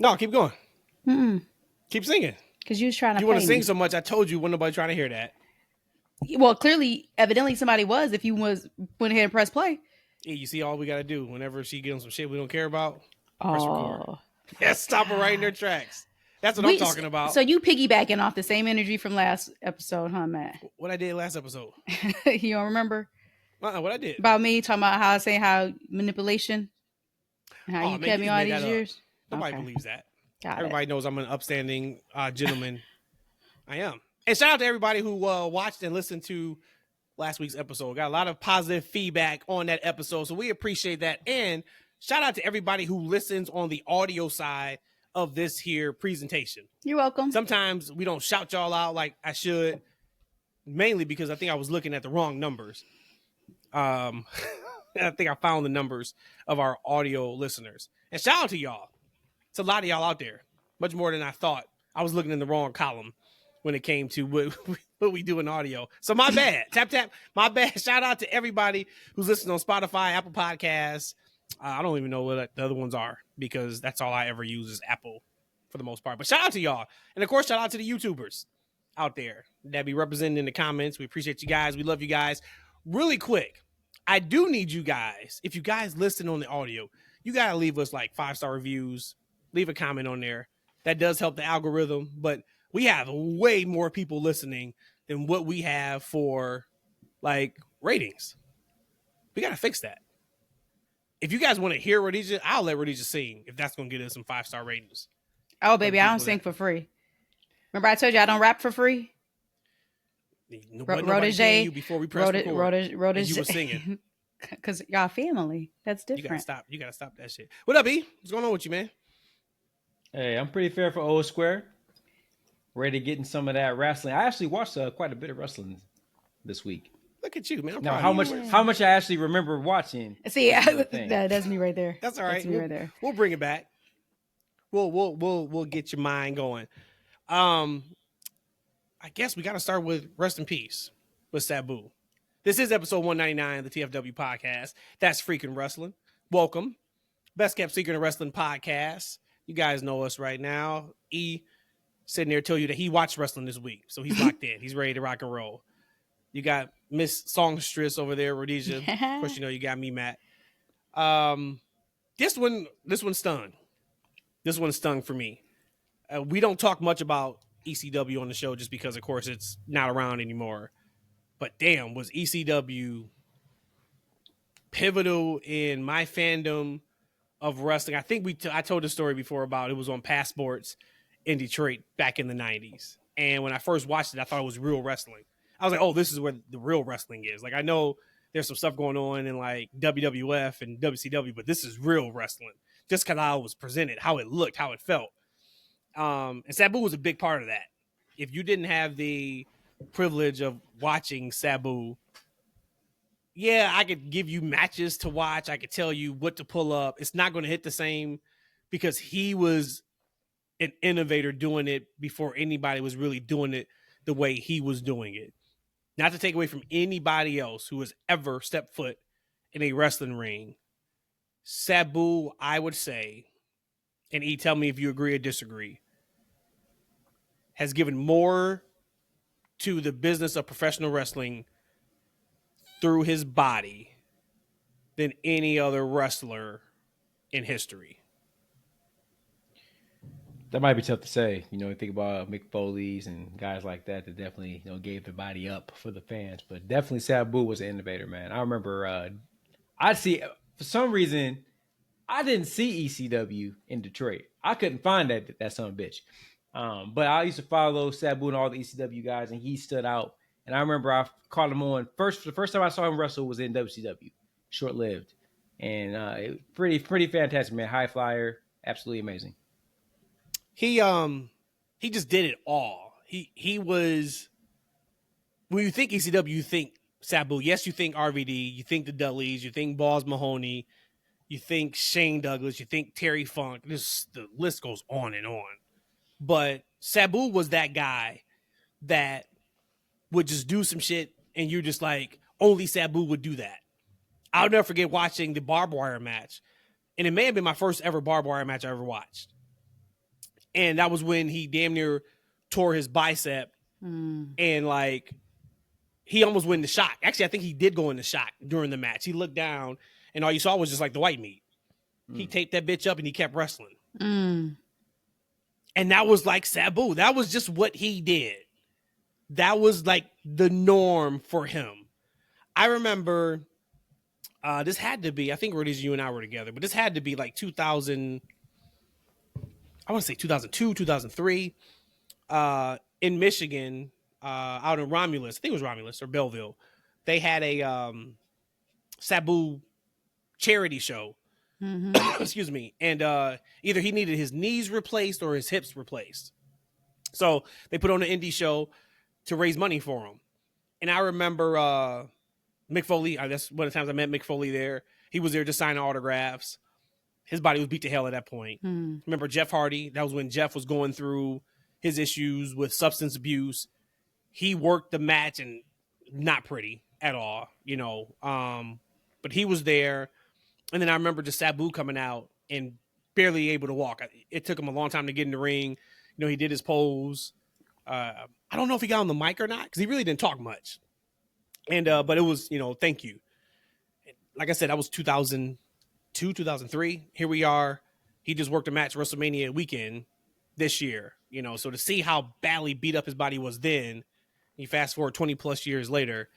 No, keep going. Mm-mm. Keep singing. Because you was trying to. You want to sing so much? I told you, wasn't nobody trying to hear that. Well, clearly, evidently, somebody was. If you went ahead and press play. Yeah, you see, all we gotta do whenever she gives some shit we don't care about, press Oh, record. Yeah, stop her right in their tracks. That's what I'm talking about. So you piggybacking off the same energy from last episode, huh, Matt? What I did last episode. You don't remember? What I did About me talking about how manipulation and how you kept me all these years. Nobody believes that. Got everybody it. knows I'm an upstanding gentleman. I am. And shout out to everybody who watched and listened to last week's episode. Got a lot of positive feedback on that episode, so we appreciate that. And shout out to everybody who listens on the audio side of this here presentation. You're welcome. Sometimes we don't shout y'all out like I should, mainly because I think I was looking at the wrong numbers. I think I found the numbers of our audio listeners. And shout out to y'all. It's a lot of y'all out there, much more than I thought. I was looking in the wrong column when it came to what we do in audio. So my bad. Tap. My bad. Shout out to everybody who's listening on Spotify, Apple Podcasts. I don't even know what the other ones are because that's all I ever use is Apple for the most part. But shout out to y'all. And, of course, shout out to the YouTubers out there that be represented in the comments. We appreciate you guys. We love you guys. Really quick, I do need you guys, if you guys listen on the audio, you got to leave us like 5-star reviews. Leave a comment on there. That does help the algorithm. But we have way more people listening than what we have for like ratings. We got to fix that. If you guys want to hear Rhodesia, I'll let Rhodesia sing if that's going to get us some 5-star ratings. Oh, baby, I don't sing for free. Remember I told you I don't rap for free? Rhodesia, you before we press record, Rhodesia, you were singing. Because y'all family. That's different. You got to stop that shit. What up, E? What's going on with you, man? Hey, I'm pretty fair for Old Square. Ready to get in some of that wrestling. I actually watched quite a bit of wrestling this week. Look at you, man. Now, how much I actually remember watching. See, that's me right there. That's all right. That's me right there. We'll bring it back. We'll get your mind going. I guess we got to start with Rest in Peace with Sabu. This is episode 199 of the TFW podcast. That's Freaking Wrestling. Welcome. Best kept secret in wrestling podcast. You guys know us right now. E sitting there tell you that he watched wrestling this week. So he's locked in. He's ready to rock and roll. You got Miss Songstress over there, Rhodesia. Of course, you know you got me, Matt. This one stung. This one stung for me. We don't talk much about ECW on the show just because, of course, it's not around anymore. But damn, was ECW pivotal in my fandom of wrestling? I think I told the story before about it was on Passports in Detroit back in the 90s. And when I first watched it, I thought it was real wrestling. I was like, oh, this is where the real wrestling is. Like, I know there's some stuff going on in like WWF and WCW, but this is real wrestling. Just because how it was presented, how it looked, how it felt. And Sabu was a big part of that. If you didn't have the privilege of watching Sabu, yeah, I could give you matches to watch. I could tell you what to pull up. It's not going to hit the same because he was an innovator doing it before anybody was really doing it the way he was doing it. Not to take away from anybody else who has ever stepped foot in a wrestling ring. Sabu, I would say, and E, tell me if you agree or disagree, has given more to the business of professional wrestling through his body than any other wrestler in history. That might be tough to say. You know, think about Mick Foley's and guys like that definitely, gave their body up for the fans. But definitely Sabu was an innovator, man. I remember for some reason, I didn't see ECW in Detroit. I couldn't find that son of a bitch. But I used to follow Sabu and all the ECW guys, and he stood out. And I remember I caught him on the first time I saw him wrestle was in WCW, short-lived, and it was pretty fantastic, man. High flyer, absolutely amazing. He just did it all. He was, when you think ECW, you think Sabu. Yes, you think RVD, you think the Dudleys, you think Balls Mahoney, you think Shane Douglas, you think Terry Funk. The list goes on and on. But Sabu was that guy that would just do some shit, and you're just like, only Sabu would do that. I'll never forget watching the barbed wire match, and it may have been my first ever barbed wire match I ever watched. And that was when he damn near tore his bicep. And like, he almost went into shock. Actually, I think he did go into shock during the match. He looked down and all you saw was just like the white meat. He taped that bitch up and he kept wrestling. And that was like Sabu. That was just what he did. That was like the norm for him. I remember this had to be, I think Rhodesia, you and I were together, but this had to be like 2000, I want to say 2002, 2003, in Michigan, out in Romulus. I think it was Romulus or Belleville. They had a Sabu charity show. Excuse me. And either he needed his knees replaced or his hips replaced. So they put on an indie show to raise money for him. And I remember Mick Foley, that's one of the times I met Mick Foley there. He was there just signing autographs. His body was beat to hell at that point. Remember Jeff Hardy? That was when Jeff was going through his issues with substance abuse. He worked the match and not pretty at all, you know. But he was there. And then I remember just Sabu coming out and barely able to walk. It took him a long time to get in the ring. You know, he did his pose. I don't know if he got on the mic or not because he really didn't talk much. And but it was, you know, thank you. Like I said, that was 2002, 2003. Here we are. He just worked a match WrestleMania weekend this year. You know, so to see how badly beat up his body was then, you fast forward 20 plus years later,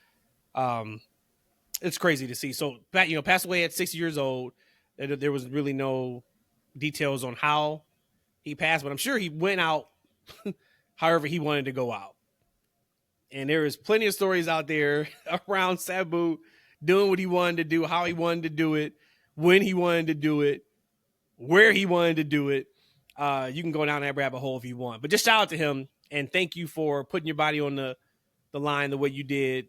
it's crazy to see. So, you know, passed away at 60 years old. There was really no details on how he passed, but I'm sure he went out however he wanted to go out. And there is plenty of stories out there around Sabu doing what he wanted to do, how he wanted to do it, when he wanted to do it, where he wanted to do it. You can go down that rabbit hole if you want. But just shout out to him and thank you for putting your body on the line the way you did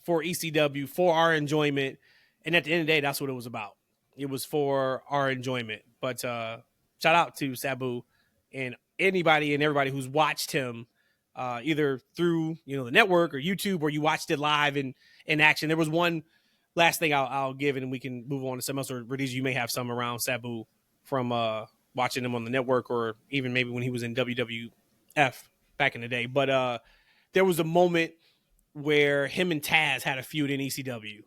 for ECW, for our enjoyment. And at the end of the day, that's what it was about. It was for our enjoyment. But shout out to Sabu and anybody and everybody who's watched him either through, you know, the network or YouTube, or you watched it live in action. There was one last thing I'll give, and we can move on to something else. Or Rhodesia, you may have some around Sabu from watching him on the network, or even maybe when he was in WWF back in the day. But there was a moment where him and Taz had a feud in ECW.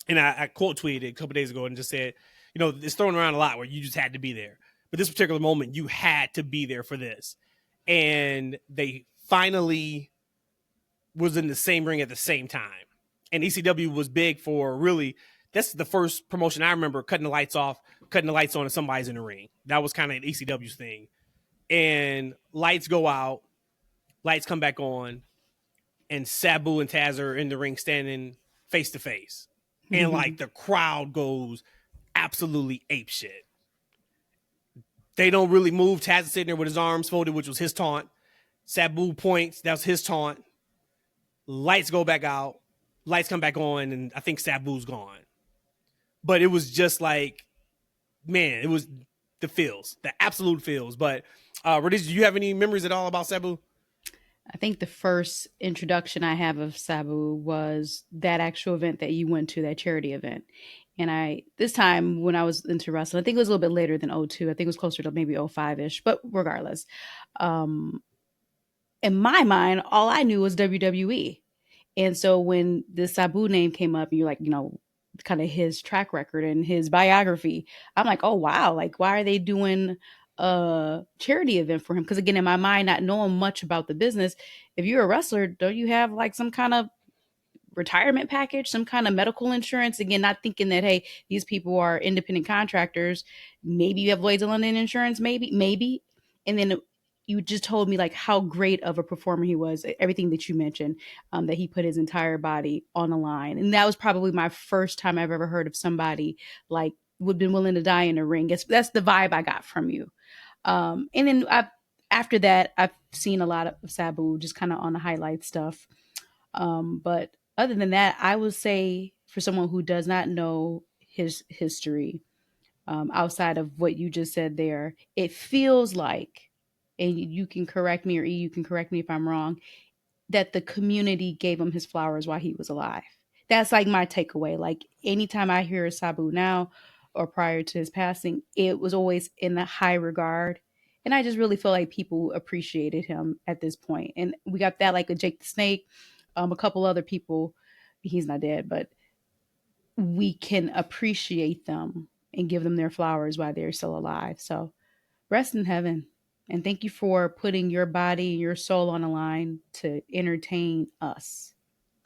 And I quote tweeted it a couple days ago and just said, you know, it's thrown around a lot where you just had to be there. But this particular moment, you had to be there for this. And they finally was in the same ring at the same time. And ECW was big for really, that's the first promotion I remember cutting the lights off, cutting the lights on, and somebody's in the ring. That was kind of ECW's thing. And lights go out, lights come back on, and Sabu and Taz are in the ring standing face to face. And like the crowd goes absolutely apeshit. They don't really move. Taz is sitting there with his arms folded, which was his taunt. Sabu points, that was his taunt. Lights go back out. Lights come back on, and I think Sabu's gone. But it was just like, man, it was the feels, the absolute feels. But Rhodesia, do you have any memories at all about Sabu? I think the first introduction I have of Sabu was that actual event that you went to, that charity event. And this time when I was into wrestling, I think it was a little bit later than 02. I think it was closer to maybe 05-ish, but regardless. In my mind, all I knew was WWE. And so when the Sabu name came up, and you're like, you know, kind of his track record and his biography, I'm like, oh, wow. Like, why are they doing a charity event for him? Because again, in my mind, not knowing much about the business, if you're a wrestler, don't you have like some kind of retirement package, some kind of medical insurance? Again, not thinking that, hey, these people are independent contractors. Maybe you have Lloyd's of London insurance, maybe. And then you just told me like how great of a performer he was, everything that you mentioned, that he put his entire body on the line. And that was probably my first time I've ever heard of somebody like would have been willing to die in a ring. That's the vibe I got from you. And then after that, I've seen a lot of Sabu just kind of on the highlight stuff. But other than that, I would say for someone who does not know his history, outside of what you just said there, it feels like, and you can correct me, or E, you can correct me if I'm wrong, that the community gave him his flowers while he was alive. That's like my takeaway. Like anytime I hear Sabu now or prior to his passing, it was always in the high regard. And I just really feel like people appreciated him at this point. And we got that like a Jake the Snake, a couple other people. He's not dead, but we can appreciate them and give them their flowers while they're still alive. So rest in heaven. And thank you for putting your body and your soul on the line to entertain us.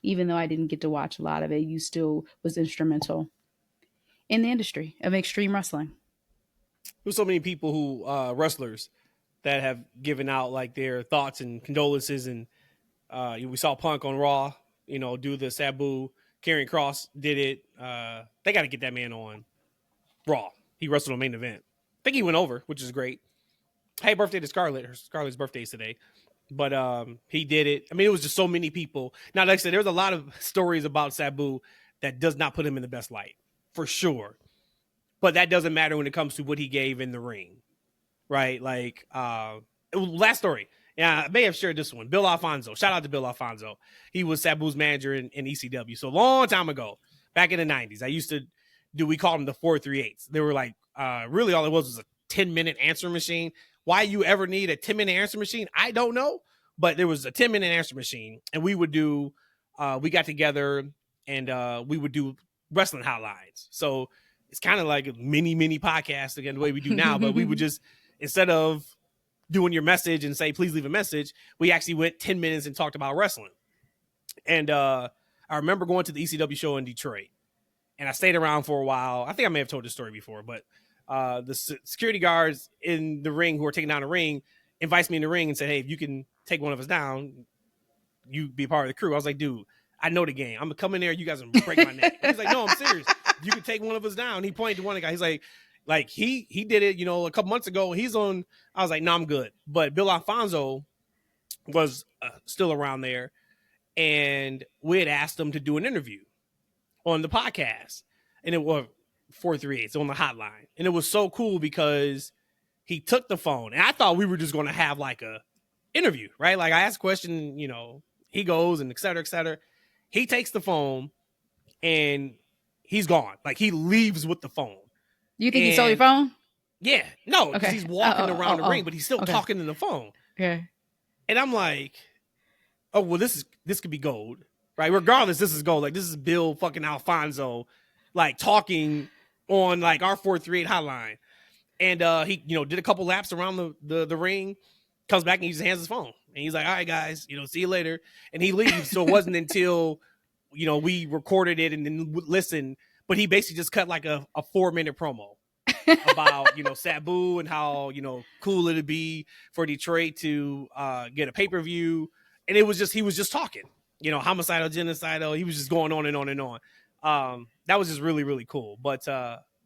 Even though I didn't get to watch a lot of it, you still was instrumental in the industry of extreme wrestling. There's so many people who wrestlers that have given out like their thoughts and condolences, and we saw Punk on Raw, do the Sabu. Karrion Kross did it. They got to get that man on Raw. He wrestled on main event. I think he went over, which is great. Hey, birthday to Scarlett. Scarlett's birthday is today. But he did it. I mean, it was just so many people. Now, like I said, there's a lot of stories about Sabu that does not put him in the best light, for sure. But that doesn't matter when it comes to what he gave in the ring, right? Like, last story. Yeah, I may have shared this one. Bill Alfonso. Shout out to Bill Alfonso. He was Sabu's manager in ECW. So a long time ago, back in the 90s, I used to we called them the 438s. They were like, really all it was a 10-minute answer machine. Why you ever need a 10-minute answer machine, I don't know. But there was a 10-minute answer machine. And we would do, we got together and we would do wrestling hotlines. So it's kind of like a mini podcast again, the way we do now. But we would just, instead of doing your message and say, please leave a message, we actually went 10 minutes and talked about wrestling. And I remember going to the ECW show in Detroit. And I stayed around for a while. I think I may have told this story before, but the security guards in the ring who are taking down the ring invites me in the ring and said, hey, if you can take one of us down, you be part of the crew. I was like, dude, I know the game. I'm going to come in there. You guys are going to break my neck. He's like, no, I'm serious. You can take one of us down. He pointed to one of the guys. He's like he did it, a couple months ago. He's on. I was like, no, I'm good. But Bill Alfonso was still around there. And we had asked him to do an interview on the podcast. And it was 438 on the hotline. And it was so cool because he took the phone. And I thought we were just going to have like a interview, right? Like I asked a question, he goes and et cetera, et cetera. He takes the phone and he's gone. Like he leaves with the phone. You think he stole your phone? Yeah. No, because okay. He's walking around the ring, but he's still talking in the phone. Okay. And I'm like, oh, well, this could be gold, right? Regardless, this is gold. Like this is Bill fucking Alfonso, like talking on like our 438 hotline. And he, did a couple laps around the ring, comes back and he just hands his phone. And he's like, all right, guys, see you later. And he leaves. So it wasn't until, we recorded it and then listened. But he basically just cut like a 4-minute promo about, Sabu and how, cool it'd be for Detroit to get a pay-per-view. And he was just talking, homicidal, genocidal. He was just going on and on and on. That was just really, really cool. But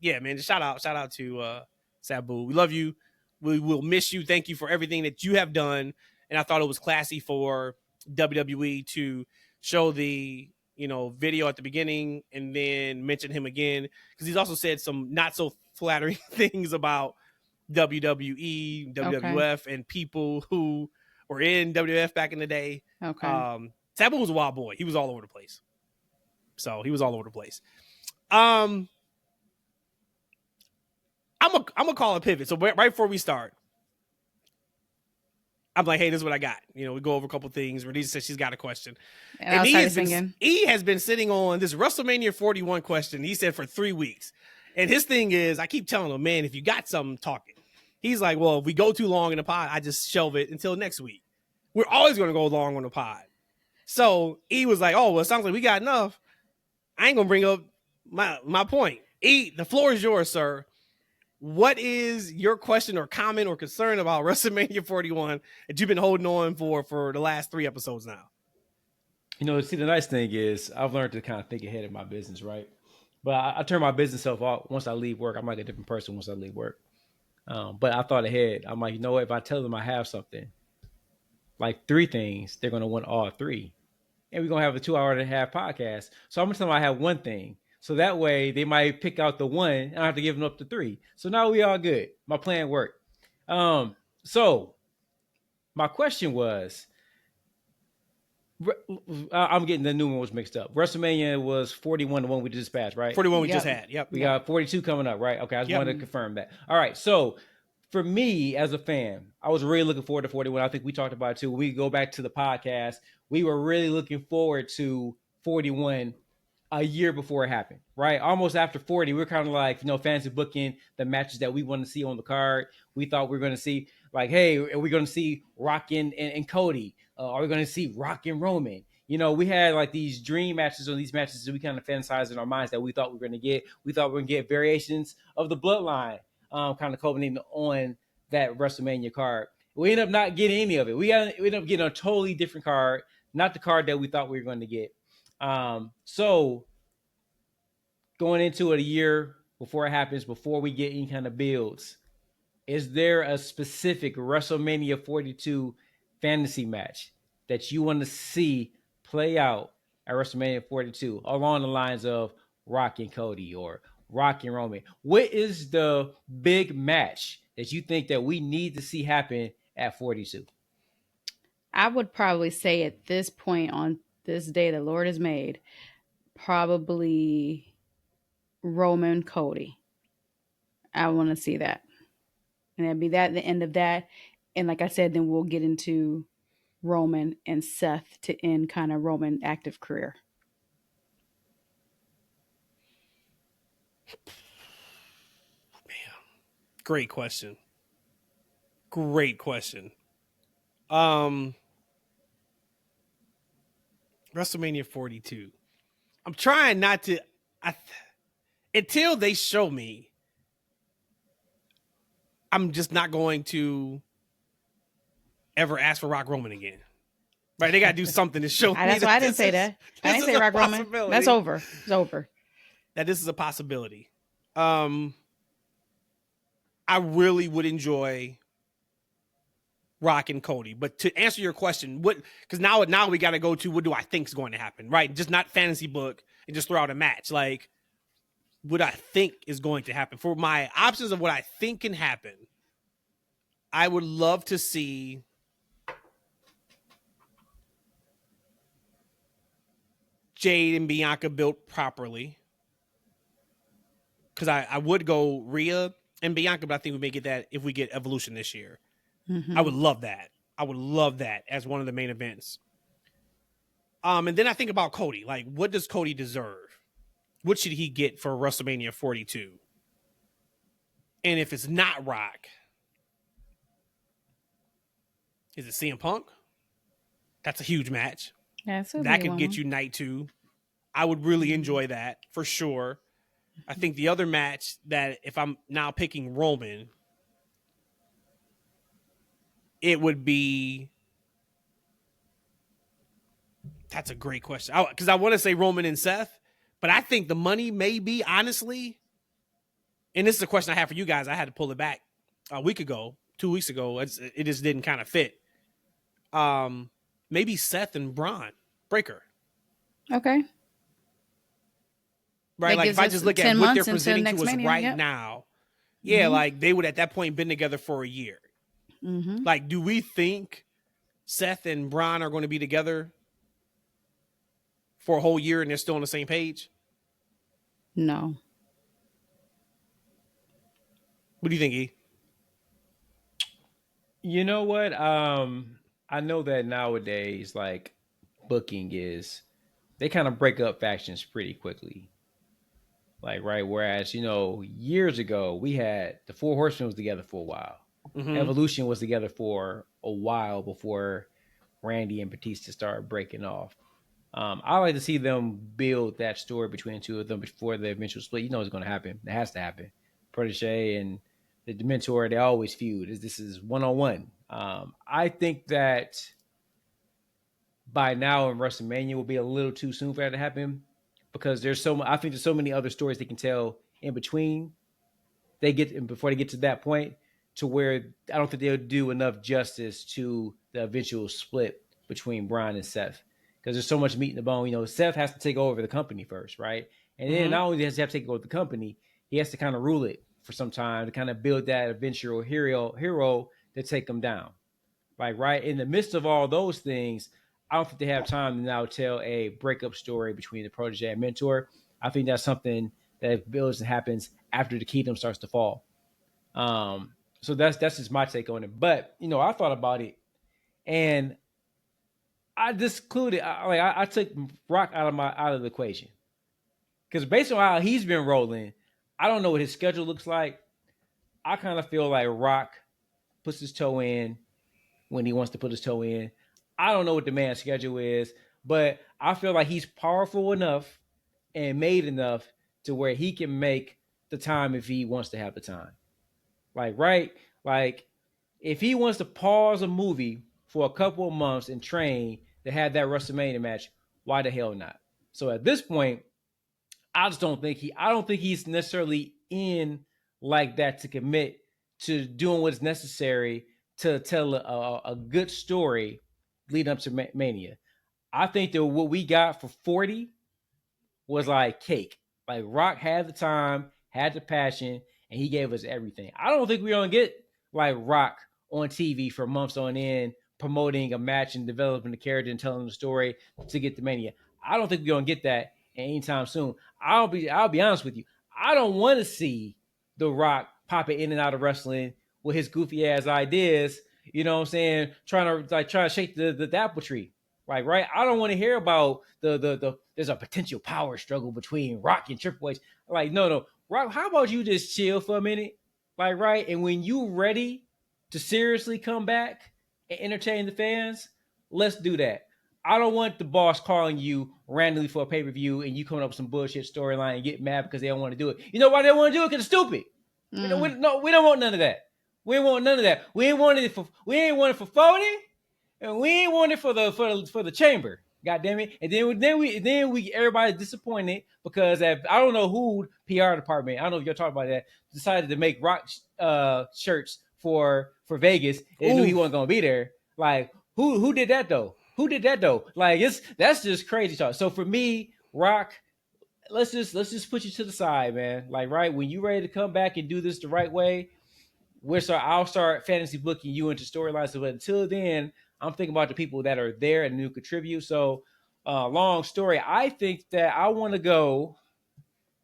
yeah, man, just shout out to Sabu. We love you. We will miss you. Thank you for everything that you have done. And I thought it was classy for WWE to show the, video at the beginning and then mention him again. Because he's also said some not so flattering things about WWE, WWF, and people who were in WWF back in the day. Okay. Sabu was a wild boy. He was all over the place. So he was all over the place. I'm gonna call a pivot. So right before we start, I'm like, hey, this is what I got. We go over a couple things. Rhodesia says she's got a question. And he has been sitting on this WrestleMania 41 question. He said for 3 weeks. And his thing is, I keep telling him, man, if you got something, talk it. He's like, well, if we go too long in the pod, I just shelve it until next week. We're always going to go long on the pod. So he was like, oh, well, it sounds like we got enough. I ain't going to bring up my point. E, the floor is yours, sir. What is your question or comment or concern about WrestleMania 41 that you've been holding on for the last 3 episodes now? See, the nice thing is I've learned to kind of think ahead of my business, right? But I turn my business self off once I leave work. I'm like a different person once I leave work. But I thought ahead. I'm like, what? If I tell them I have something, like 3 things, they're going to want all 3. And we're going to have a 2-hour-and-a-half podcast. So I'm going to tell them I have 1 thing. So that way they might pick out the 1 and I don't have to give them up to 3. So now we all good. My plan worked. So my question was, I'm getting the new one was mixed up. WrestleMania was 41, the one we just passed, right? 41 we just had. Yep. We got 42 coming up, right? Okay, I just wanted to confirm that. All right, so for me as a fan, I was really looking forward to 41. I think we talked about it too. When we go back to the podcast, we were really looking forward to 41 a year before it happened, right? Almost after 40, we're kind of like, fantasy booking the matches that we want to see on the card. We thought we were going to see, like, hey, are we going to see Rock and Cody? Are we going to see Rock and Roman? We had like these dream matches on these matches that we kind of fantasized in our minds that we thought we were going to get. We thought we were going to get variations of the bloodline, kind of culminating on that WrestleMania card. We ended up not getting any of it. We ended up getting a totally different card, not the card that we thought we were going to get. So going into it a year before it happens, before we get any kind of builds, is there a specific WrestleMania 42 fantasy match that you want to see play out at WrestleMania 42 along the lines of Rock and Cody or Rock and Roman? What is the big match that you think that we need to see happen at 42? I would probably say at this point on this day the Lord has made, probably Roman Cody. I want to see that. And that'd be that, the end of that. And like I said, then we'll get into Roman and Seth to end kind of Roman active career. Man, great question. WrestleMania 42. I'm trying not to. Until they show me, I'm just not going to ever ask for Rock Roman again. Right? They got to do something to show me. That's why I didn't say that. I didn't say Rock Roman. That's over. It's over. That this is a possibility. I really would enjoy Rock and Cody. But to answer your question, because now we got to go to what do I think is going to happen, right? Just not fantasy book and just throw out a match. Like, what I think is going to happen. For my options of what I think can happen, I would love to see Jade and Bianca built properly. Because I would go Rhea and Bianca, but I think we may get that if we get Evolution this year. Mm-hmm. I would love that. I would love that as one of the main events. And then I think about Cody. Like, what does Cody deserve? What should he get for WrestleMania 42? And if it's not Rock, is it CM Punk? That's a huge match. That could get you night 2. I would really enjoy that for sure. I think the other match that if I'm now picking Roman, it would be. That's a great question. Because I want to say Roman and Seth, but I think the money may be, honestly, and this is a question I have for you guys. I had to pull it back a week ago, 2 weeks ago. It just didn't kind of fit. Maybe Seth and Braun Breaker. Okay. Right, like if I just look at what they're presenting to us right now, like they would at that point been together for a year. Mm-hmm. Like, do we think Seth and Braun are going to be together for a whole year and they're still on the same page? No. What do you think, E? You know what? I know that nowadays, like, booking is, they kind of break up factions pretty quickly. Like, right, whereas, years ago, we had the Four Horsemen was together for a while. Mm-hmm. Evolution was together for a while before Randy and Batista started breaking off. I like to see them build that story between the two of them before the eventual split. You know what's going to happen. It has to happen. Protege and the Dementor, they always feud. This is one-on-one. I think that by now in WrestleMania will be a little too soon for that to happen because I think there's so many other stories they can tell in between before they get to that point to where I don't think they'll do enough justice to the eventual split between Braun and Seth. Because there's so much meat in the bone. Seth has to take over the company first, right? And then not only does he have to take over the company, he has to kind of rule it for some time to kind of build that eventual hero to take him down. Like, right? In the midst of all those things, I don't think they have time to now tell a breakup story between the protege and mentor. I think that's something that builds and happens after the kingdom starts to fall. So that's just my take on it. But I thought about it, and I discluded. I took Rock out of the equation because based on how he's been rolling, I don't know what his schedule looks like. I kind of feel like Rock puts his toe in when he wants to put his toe in. I don't know what the man's schedule is, but I feel like he's powerful enough and made enough to where he can make the time if he wants to have the time. Like if he wants to pause a movie for a couple of months and train to have that WrestleMania match, why the hell not? So at this point, I don't think he's necessarily in like that to commit to doing what's necessary to tell a good story leading up to Mania. I think that what we got for 40 was like cake. Like Rock had the time, had the passion, and he gave us everything. I don't think we're gonna get like Rock on TV for months on end, promoting a match and developing the character and telling the story to get to Mania. I don't think we're gonna get that anytime soon. I'll be honest with you. I don't want to see The Rock popping in and out of wrestling with his goofy ass ideas. You know what I'm saying? Trying to shake the apple tree. Like, right? I don't want to hear about the there's a potential power struggle between Rock and Triple H. Like, no. Rock, how about you just chill for a minute? Like, right? And when you ready to seriously come back and entertain the fans, let's do that. I don't want the boss calling you randomly for a pay-per-view and you coming up with some bullshit storyline and get mad because they don't want to do it. You know why they don't want to do it? Because it's stupid. We don't want none of that. We ain't want none of that. We ain't want it for 40, and we ain't want it for the chamber. God damn it. And then we everybody's disappointed because I don't know who PR department, I don't know if you're talking about that, decided to make Rock shirts for Vegas and knew he wasn't gonna be there. Like who did that though? Like that's just crazy talk. So for me, Rock, let's just put you to the side, man. Like, right, when you ready to come back and do this the right way, I'll start fantasy booking you into storylines. But until then, I'm thinking about the people that are there and who contribute. So, long story. I think that I want to go.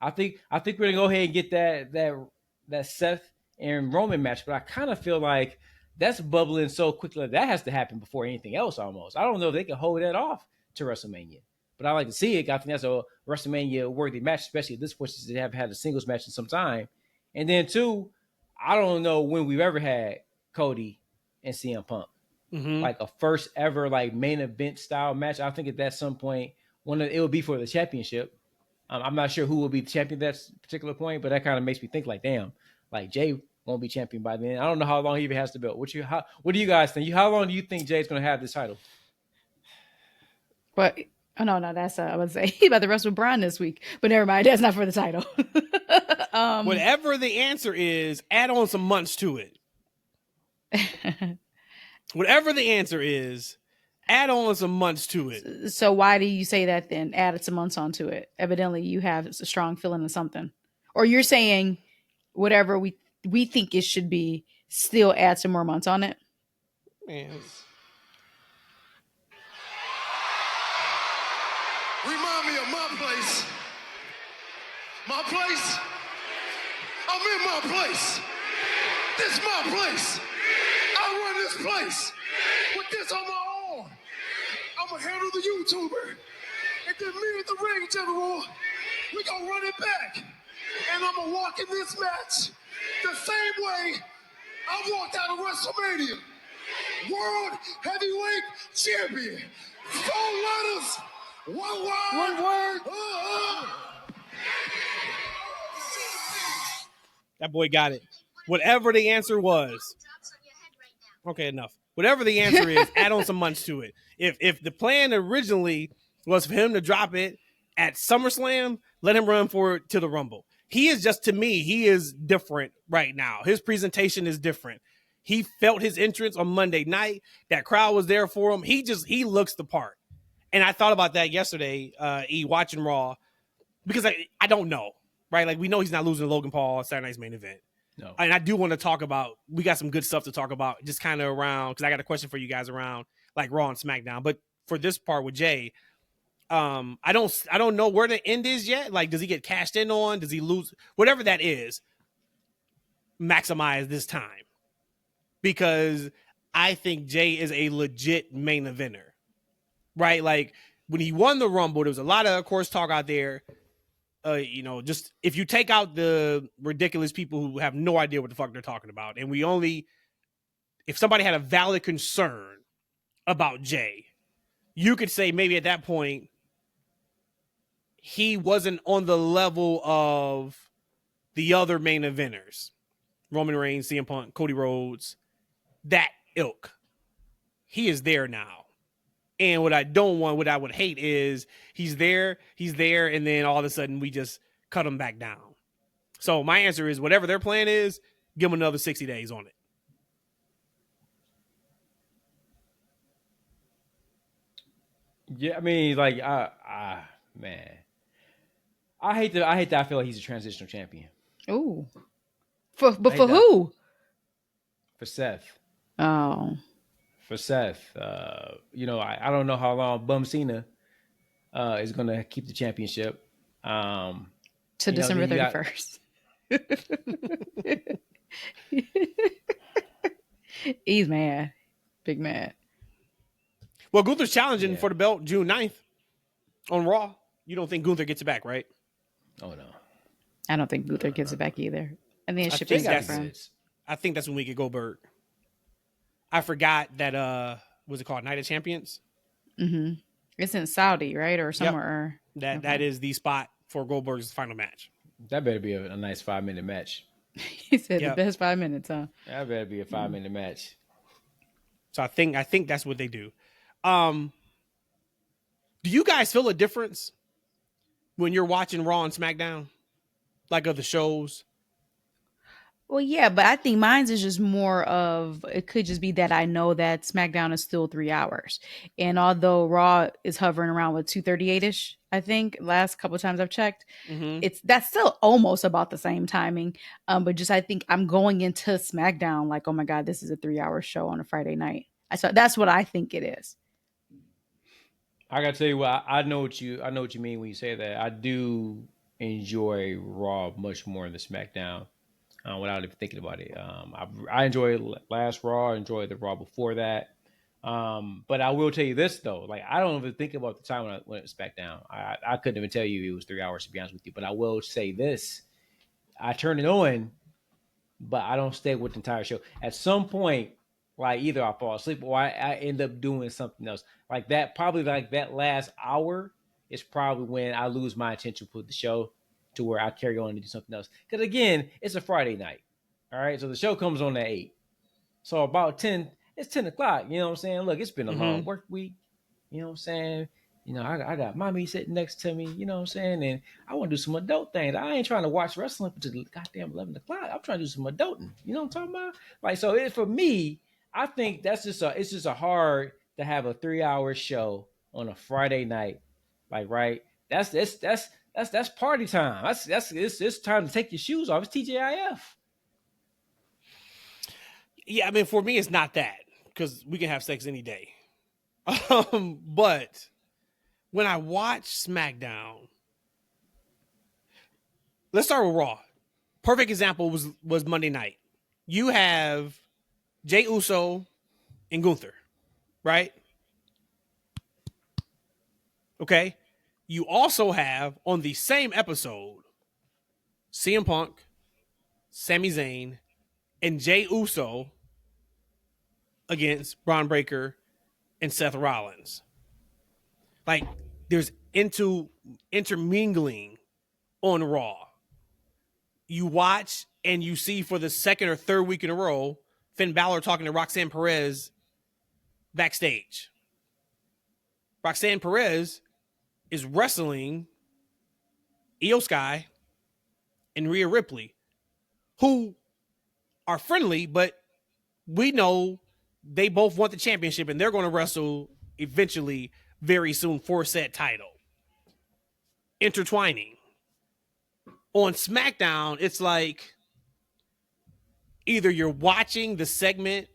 I think we're gonna go ahead and get that Seth and Roman match, but I kind of feel like that's bubbling so quickly that has to happen before anything else. Almost, I don't know if they can hold that off to WrestleMania, but I like to see it. I think that's a WrestleMania worthy match, especially at this point since they haven't had a singles match in some time. And then two, I don't know when we've ever had Cody and CM Punk. Like a first ever like main event style match. I think at some point it would be for the championship. I'm not sure who will be the champion at that particular point, but that kind of makes me think like, damn, like Jey won't be champion by then. I don't know how long he even has to build. What do you guys think? How long do you think Jey's going to have this title? But no, that's I would say he about to wrestle Brian this week, but never mind. That's not for the title. Whatever the answer is, add on some months to it. Whatever the answer is, add on some months to it. So why do you say that then? Add some months onto it. Evidently, you have a strong feeling of something, or you're saying whatever we think it should be. Still add some more months on it. Man. Remind me of my place. My place. I'm in my place. This is my place. I run this place with this on my arm. I'm going to handle the YouTuber. And then me and the ring general, we going to run it back. And I'm going to walk in this match the same way I walked out of WrestleMania. World Heavyweight Champion. 4 letters, 1 word. That boy got it. Whatever the answer was. Okay, enough. Whatever the answer is, add on some months to it. If the plan originally was for him to drop it at SummerSlam, let him run for it to the Rumble. He is just, to me, he is different right now. His presentation is different. He felt his entrance on Monday night. That crowd was there for him. He looks the part. And I thought about that yesterday, watching Raw, because I don't know, right? Like, we know he's not losing to Logan Paul on Saturday night's main event. No. And I do want to talk about, we got some good stuff to talk about just kind of around, because I got a question for you guys around like Raw and SmackDown. But for this part with Jey, I don't know where the end is yet. Like, does he get cashed in on? Does he lose? Whatever that is, maximize this time. because I think Jey is a legit main eventer, right? Like when he won the Rumble, there was a lot of course, talk out there. Just if you take out the ridiculous people who have no idea what the fuck they're talking about, and if somebody had a valid concern about Jey, you could say maybe at that point he wasn't on the level of the other main eventers, Roman Reigns, CM Punk, Cody Rhodes, that ilk. He is there now. And what I would hate is he's there, and then all of a sudden we just cut him back down. So my answer is whatever their plan is, give them another 60 days on it. Yeah, I mean, like, man, I hate that. I feel like he's a transitional champion. Ooh, for who? For Seth. Oh. For Seth, I don't know how long Bum Cena is going to keep the championship. To December 31st. He's mad. Big mad. Well, Gunther's challenging for the belt June 9th on Raw. You don't think Gunther gets it back, right? Oh, no. I don't think Gunther gets it back either. I think it's shipping different. I think that's when we get Goldberg. I forgot that was it called Night of Champions? Mm-hmm. It's in Saudi, right? Or somewhere. Yep. That is the spot for Goldberg's final match. That better be a nice 5-minute match. He said the best 5 minutes, huh? That better be a 5-minute match. So I think that's what they do. Do you guys feel a difference when you're watching Raw and SmackDown? Like of the shows? Well, yeah, but I think mine's is just more of, it could just be that I know that SmackDown is still 3 hours. And although Raw is hovering around with 2:38-ish, I think, last couple of times I've checked, that's still almost about the same timing. But just I think I'm going into SmackDown like, oh my God, this is a 3-hour show on a Friday night. So that's what I think it is. I gotta tell you what, I know what you mean when you say that. I do enjoy Raw much more than SmackDown. Without even thinking about it. I enjoyed last Raw, I enjoyed the Raw before that. But I will tell you this, though. Like, I don't even think about the time when it was SmackDown. I couldn't even tell you it was 3 hours, to be honest with you. But I will say this. I turn it on, but I don't stay with the entire show. At some point, like, either I fall asleep or I end up doing something else. Like that, probably like that last hour is probably when I lose my attention with the show, to where I carry on to do something else. Because again, it's a Friday night. All right. So the show comes on at 8. So about 10, it's 10 o'clock. You know what I'm saying? Look, it's been a long work week. You know what I'm saying? I got mommy sitting next to me, you know what I'm saying? And I want to do some adult things. I ain't trying to watch wrestling until goddamn 11 o'clock. I'm trying to do some adulting. You know what I'm talking about? Like, so for me, I think it's just a hard to have a 3-hour show on a Friday night. Like, right. That's party time. It's time to take your shoes off. It's TGIF. Yeah, I mean, for me, it's not that, because we can have sex any day. But when I watch SmackDown, let's start with Raw. Perfect example was Monday night. You have Jey Uso and Gunther, right? Okay. You also have, on the same episode, CM Punk, Sami Zayn, and Jey Uso against Braun Breaker and Seth Rollins. Like, there's intermingling on Raw. You watch and you see for the second or third week in a row, Finn Balor talking to Roxanne Perez backstage. Roxanne Perez is wrestling Io Sky and Rhea Ripley, who are friendly, but we know they both want the championship and they're going to wrestle eventually very soon for said title. Intertwining. On SmackDown, it's like either you're watching the segment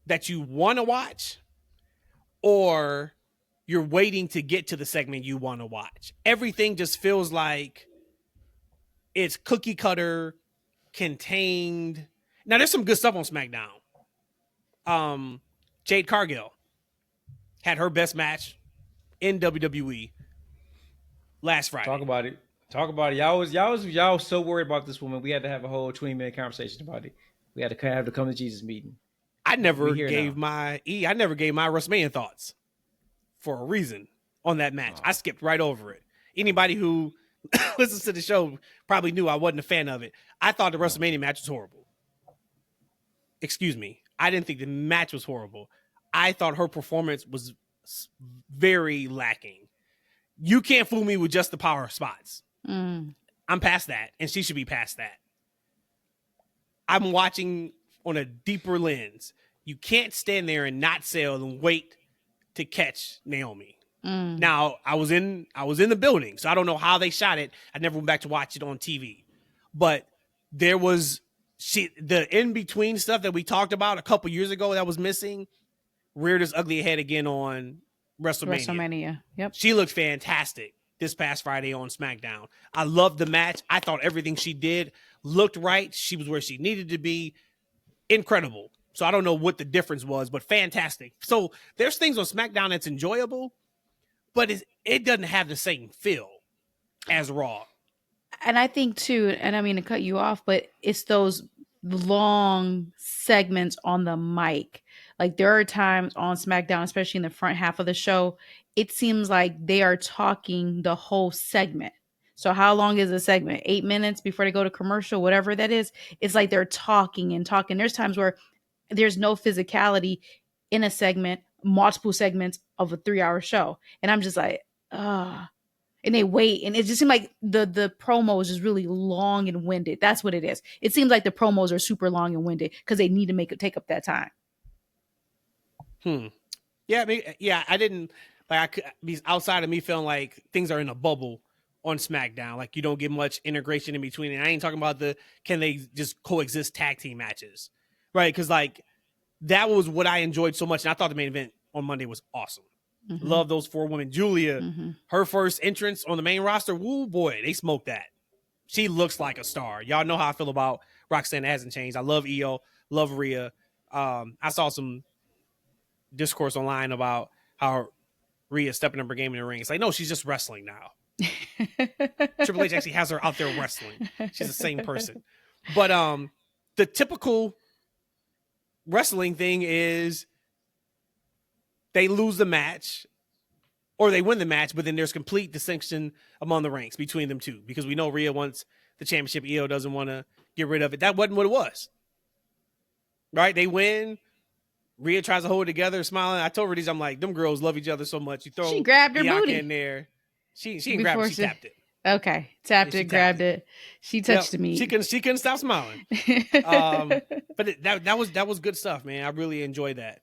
that you want to watch or you're waiting to get to the segment you want to watch. Everything just feels like it's cookie cutter, contained. Now, there's some good stuff on SmackDown. Jade Cargill had her best match in WWE last Friday. Talk about it. Talk about it. Y'all was so worried about this woman. We had to have a whole 20-minute conversation about it. We had to have the come to Jesus meeting. I never We here gave now. my WrestleMania thoughts for a reason on that match. I skipped right over it. Anybody who listens to the show probably knew I wasn't a fan of it. I thought the WrestleMania match was horrible. Excuse me. I didn't think the match was horrible. I thought her performance was very lacking. You can't fool me with just the power spots. I'm past that, and she should be past that. I'm watching on a deeper lens. You can't stand there and not sell and wait to catch Naomi. Now, I was in the building, so I don't know how they shot it. I never went back to watch it on TV. But there was the in-between stuff that we talked about a couple years ago that was missing reared his ugly head again on WrestleMania. Yep. She looked fantastic this past Friday on SmackDown. I loved the match. I thought everything she did looked right. She was where she needed to be. Incredible. So I don't know what the difference was, but fantastic. So there's things on SmackDown that's enjoyable, but it doesn't have the same feel as Raw. And I think too, and I mean to cut you off, but it's those long segments on the mic. Like there are times on SmackDown, especially in the front half of the show, it seems like they are talking the whole segment. So how long is a segment? 8 minutes before they go to commercial, whatever that is. It's like they're talking and talking. There's times where there's no physicality in a segment, multiple segments of a 3-hour show. And I'm just like, and they wait, and it just seemed like the promo is just really long and winded. That's what it is. It seems like the promos are super long and winded because they need to take up that time. Yeah, I didn't outside of me feeling like things are in a bubble on SmackDown. Like you don't get much integration in between. And I ain't talking about can they just coexist tag team matches, right? Because like that was what I enjoyed so much, and I thought the main event on Monday was awesome. Love those 4 women. Julia, her first entrance on the main roster. Woo boy, they smoked that. She looks like a star. Y'all know how I feel about Roxanne. It hasn't changed. I love Io, love Rhea. I saw some discourse online about how Rhea stepping up her game in the ring. It's like, no, she's just wrestling now. Triple H actually has her out there wrestling. She's the same person. But the typical wrestling thing is they lose the match or they win the match, but then there's complete distinction among the ranks between them two because we know Rhea wants the championship. Io doesn't want to get rid of it. That wasn't what it was. Right? They win. Rhea tries to hold it together, smiling. I told Rhodesia, I'm like, them girls love each other so much. You throw she grabbed her Bianca booty in there. She didn't grab it, she tapped it. Okay. Tapped it, grabbed it. She touched me. She couldn't stop smiling. But that was good stuff, man. I really enjoyed that.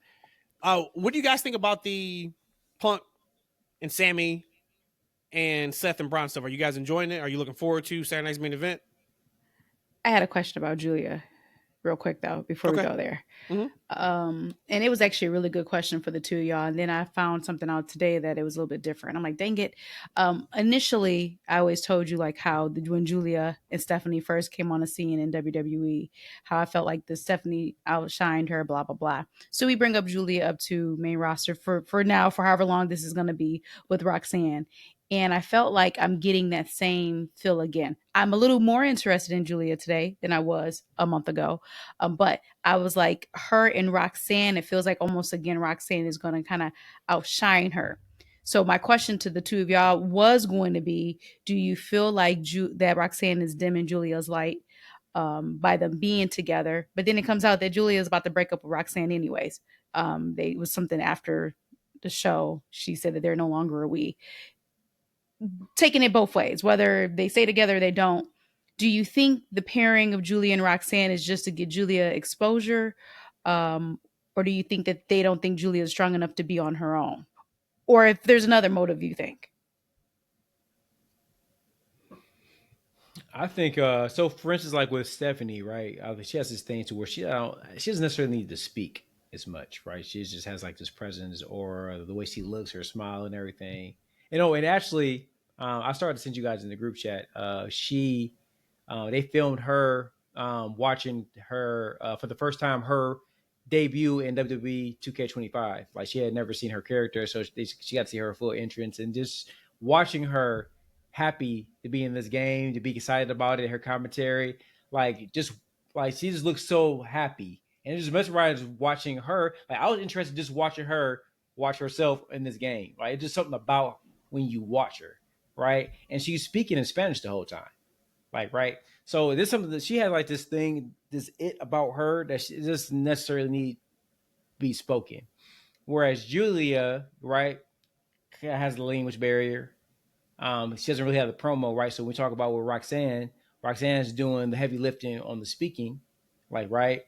What do you guys think about the Punk and Sammy and Seth and Braun stuff? Are you guys enjoying it? Are you looking forward to Saturday night's main event? I had a question about Julia real quick though, before we go there. And it was actually a really good question for the two of y'all. And then I found something out today that it was a little bit different. I'm like, dang it. Initially, I always told you like how when Julia and Stephanie first came on the scene in WWE, how I felt like the Stephanie outshined her, blah, blah, blah. So we bring up Julia up to main roster for now, for however long this is going to be with Roxanne. And I felt like I'm getting that same feel again. I'm a little more interested in Julia today than I was a month ago. But I was like, her and Roxanne, it feels like almost again, Roxanne is going to kind of outshine her. So my question to the two of y'all was going to be, do you feel like that Roxanne is dimming Julia's light by them being together? But then it comes out that Julia is about to break up with Roxanne anyways. It was something after the show. She said that they're no longer a we. Taking it both ways, whether they stay together or they don't. Do you think the pairing of Julia and Roxanne is just to get Julia exposure? Or do you think that they don't think Julia is strong enough to be on her own? Or if there's another motive, you think? I think so. For instance, like with Stephanie, right? She has this thing to where she doesn't necessarily need to speak as much, right? She just has like this presence or the way she looks, her smile, and everything. And actually, I started to send you guys in the group chat. They filmed her watching her for the first time, her debut in WWE 2K25. Like she had never seen her character, so she got to see her full entrance, and just watching her happy to be in this game, to be excited about it, her commentary, like she just looks so happy, and it just mesmerized watching her. Like I was interested just watching her watch herself in this game. Like it's just something about when you watch her, right? And she's speaking in Spanish the whole time, like right. So there's something that she had like this thing, this it about her that she doesn't necessarily need to be spoken. Whereas Julia, right, has the language barrier. She doesn't really have the promo, right? So when we talk about with Roxanne's doing the heavy lifting on the speaking, like right.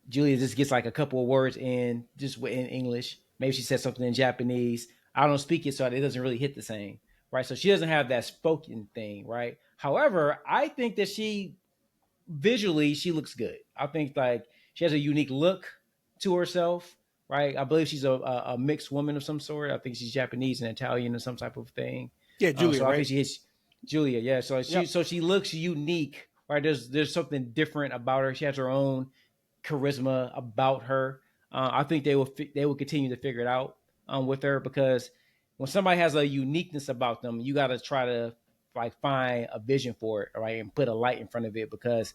Julia just gets like a couple of words in just in English. Maybe she says something in Japanese. I don't speak it, so it doesn't really hit the same, right? So she doesn't have that spoken thing, right? However, I think that she visually she looks good. I think like she has a unique look to herself, right? I believe she's a mixed woman of some sort. I think she's Japanese and Italian or some type of thing. Yeah, Julia, so right? I think she is Julia. Yeah, so she looks unique, right? There's something different about her. She has her own charisma about her. I think they will continue to figure it out with her, because when somebody has a uniqueness about them, you got to try to like find a vision for it, right, and put a light in front of it, because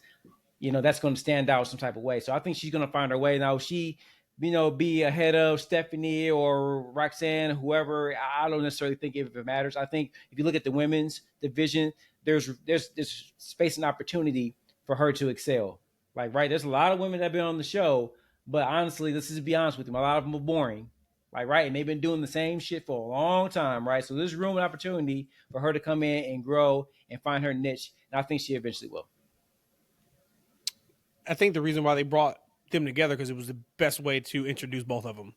that's going to stand out some type of way. So I think she's going to find her way. Now she, be ahead of Stephanie or Roxanne, whoever. I don't necessarily think if it matters. I think if you look at the women's division, there's space and opportunity for her to excel. Like, right, there's a lot of women that have been on the show, but honestly, let's just be honest with them. A lot of them are boring. Like, right, and they've been doing the same shit for a long time, right? So there's room and opportunity for her to come in and grow and find her niche, and I think she eventually will. I think the reason why they brought them together because it was the best way to introduce both of them,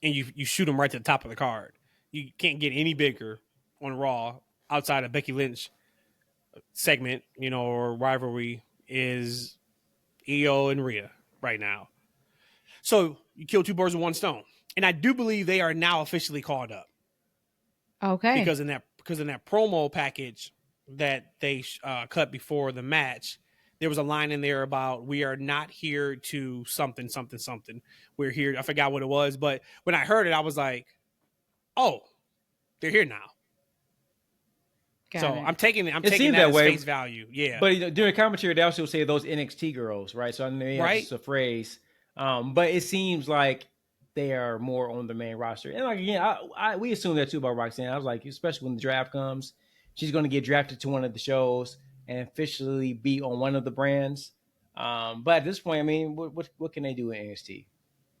and you shoot them right to the top of the card. You can't get any bigger on Raw outside of Becky Lynch segment, or rivalry is Io and Rhea right now. So you kill two birds with one stone, and I do believe they are now officially called up. Okay. Because in that promo package that they cut before the match, there was a line in there about we are not here to something, something, something. We're here. I forgot what it was, but when I heard it, I was like, oh, they're here now. I'm taking that as face value. Yeah. But during commentary, they also say those NXT girls, right? So I mean, that's just a phrase. But it seems like they are more on the main roster. And like again, we assume that too about Roxanne. I was like, especially when the draft comes, she's going to get drafted to one of the shows and officially be on one of the brands. But at this point, I mean, what can they do in NXT?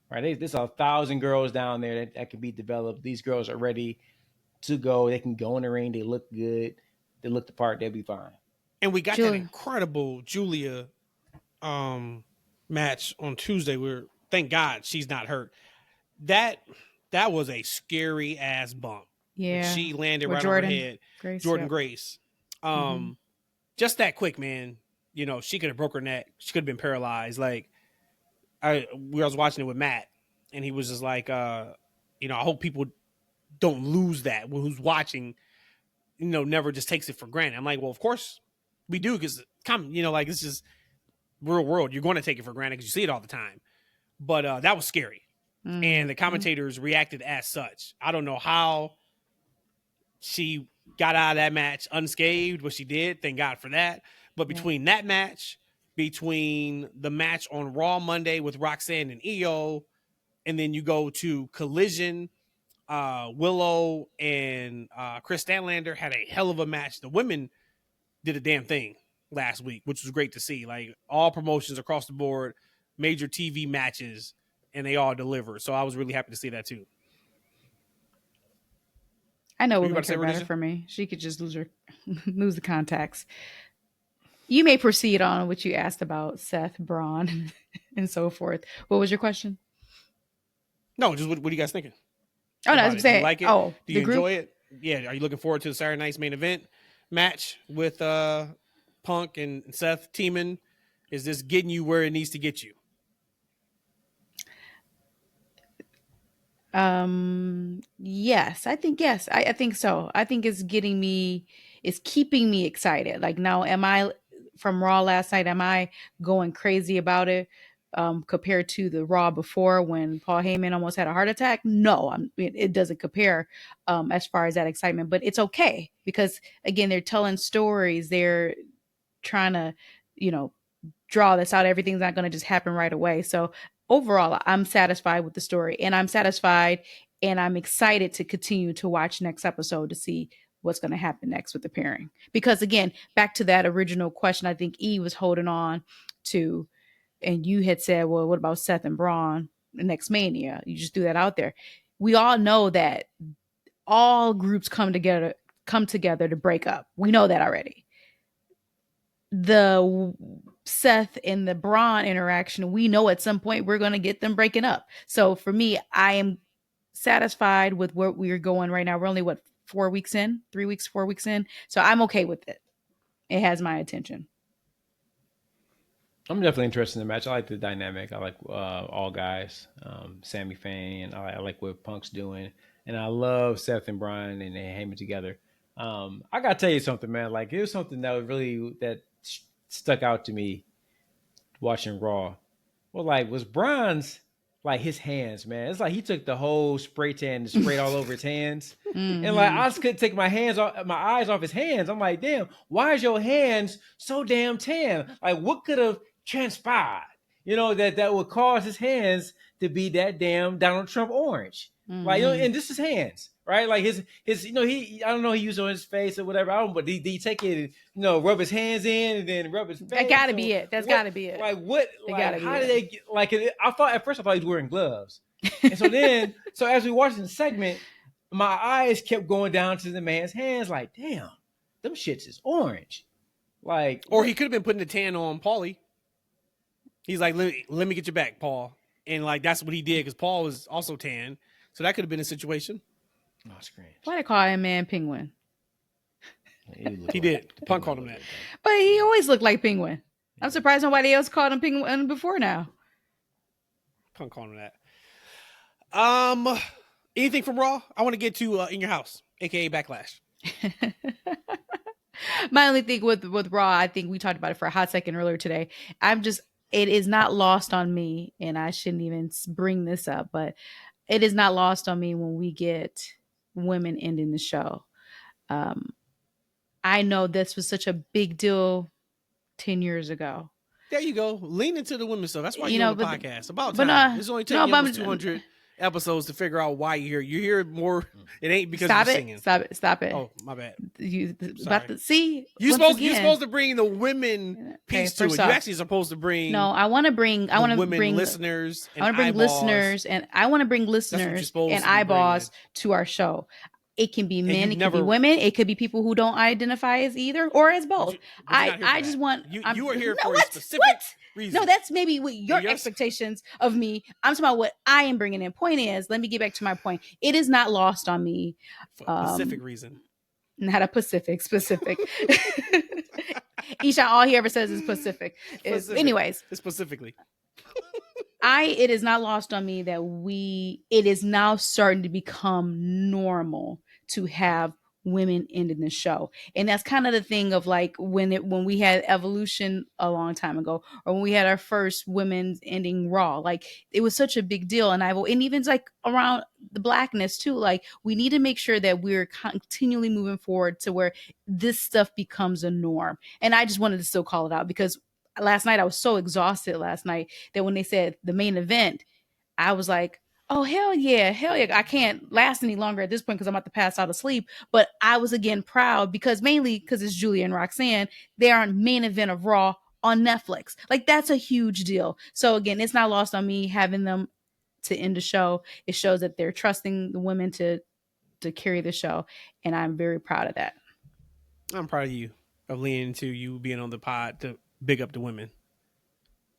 Right? There's 1,000 girls down there that can be developed. These girls are ready to go. They can go in the ring. They look good. They look the part. They'll be fine. And we got that incredible Julia match on Tuesday where, thank God, she's not hurt. That was a scary ass bump. Yeah. She landed right on her head. Jordan Grace. Just that quick, man. She could have broke her neck. She could have been paralyzed. Like, I was watching it with Matt, and he was just like, I hope people don't lose that. Who's watching, never just takes it for granted. I'm like, well, of course we do, because like this is real world. You're going to take it for granted because you see it all the time. But that was scary. And the commentators reacted as such. I don't know how she got out of that match unscathed, but she did. Thank God for that. But between that match, between the match on Raw Monday with Roxanne and Io, and then you go to Collision, Willow and Chris Stanlander had a hell of a match. The women did a damn thing last week, which was great to see. Like, all promotions across the board, major TV matches, and they all deliver. So I was really happy to see that too. I know what makes her better for me. She could just lose the contacts. You may proceed on what you asked about Seth, Braun, and so forth. What was your question? No, just what are you guys thinking? Oh, no, I was saying, do you like it? Oh, do you enjoy it? Yeah. Are you looking forward to the Saturday night's main event match with Punk and Seth teaming? Is this getting you where it needs to get you? Yes, I think yes. I think so. I think it's keeping me excited. Like, now, am I from Raw last night? Am I going crazy about it? compared to the Raw before when Paul Heyman almost had a heart attack. No, it doesn't compare as far as that excitement, but it's okay because again, they're telling stories. They're trying to, draw this out. Everything's not going to just happen right away. So overall, I'm satisfied with the story, and I'm satisfied and I'm excited to continue to watch next episode to see what's going to happen next with the pairing. Because again, back to that original question, I think E was holding on to, and you had said, well, what about Seth and Braun the next Mania? You just threw that out there. We all know that all groups come together to break up. We know that already. The Seth and the Braun interaction, we know at some point we're going to get them breaking up. So for me, I am satisfied with where we're going right now. We're only 4 weeks in, 4 weeks in. So I'm okay with it. It has my attention. I'm definitely interested in the match. I like the dynamic. I like all guys. Sami Zayn. I like what Punk's doing. And I love Seth and Bryan and Heyman together. I got to tell you something, man. Like, it was something that was really stuck out to me watching Raw. Well, like, was Bryan's, like, his hands, man. It's like he took the whole spray tan and sprayed all over his hands. Mm-hmm. And, like, I just couldn't take my eyes off his hands. I'm like, damn, why is your hands so damn tan? Like, what could have transpired, that would cause his hands to be that damn Donald Trump orange? Mm-hmm. Like, and this is hands, right? Like his, I don't know, he used it on his face or whatever. I don't, but did he take it, rub his hands in and then rub his face? That gotta be it. That's gotta be it. Like, what? Like, how did they get, like, at first I thought he was wearing gloves. And so then, as we watched the segment, my eyes kept going down to the man's hands, like, damn, them shits is orange. Like, or he could have been putting the tan on Paulie. He's like, let me get you back, Paul. And, like, that's what he did because Paul was also tan. So that could have been a situation. Oh, scream. Why they call him Man Penguin? He did. Punk called him that. But he always looked like Penguin. I'm surprised nobody else called him Penguin before now. Punk called him that. Anything from Raw? I want to get to In Your House, a.k.a. Backlash. My only thing with Raw, I think we talked about it for a hot second earlier today. It is not lost on me, and I shouldn't even bring this up, but it is not lost on me when we get women ending the show. I know this was such a big deal 10 years ago. There you go. Lean into the women's stuff. That's why you're on the podcast. About time. It's only taking almost 200 episodes to figure out why you're here. You're here more. It ain't because you're singing. Stop it. Oh, my bad. You're supposed to bring the women piece to it. You actually supposed to bring. No, I want to bring listeners. I want to bring listeners and eyeballs to our show. It can be men, it can be women, it could be people who don't identify as either or as both. I just want you are here for a specific reason. No, that's maybe what your expectations of me. I'm talking about what I am bringing in. Point is, let me get back to my point. It is not lost on me. For a specific reason. Not a specific. Isha, all he ever says is Pacific. Anyways. Specifically. It is not lost on me that it is now starting to become normal to have women ending the show. And that's kind of the thing of like when we had Evolution a long time ago, or when we had our first women's ending Raw, like it was such a big deal. And even like around the blackness too, like we need to make sure that we're continually moving forward to where this stuff becomes a norm. And I just wanted to still call it out because last night I was so exhausted that when they said the main event, I was like, oh, hell yeah. I can't last any longer at this point because I'm about to pass out of sleep. But I was again proud because it's Julia and Roxanne. They're on main event of Raw on Netflix. Like that's a huge deal. So again, it's not lost on me having them to end the show. It shows that they're trusting the women to carry the show. And I'm very proud of that. I'm proud of you of leaning into you being on the pod to big up the women.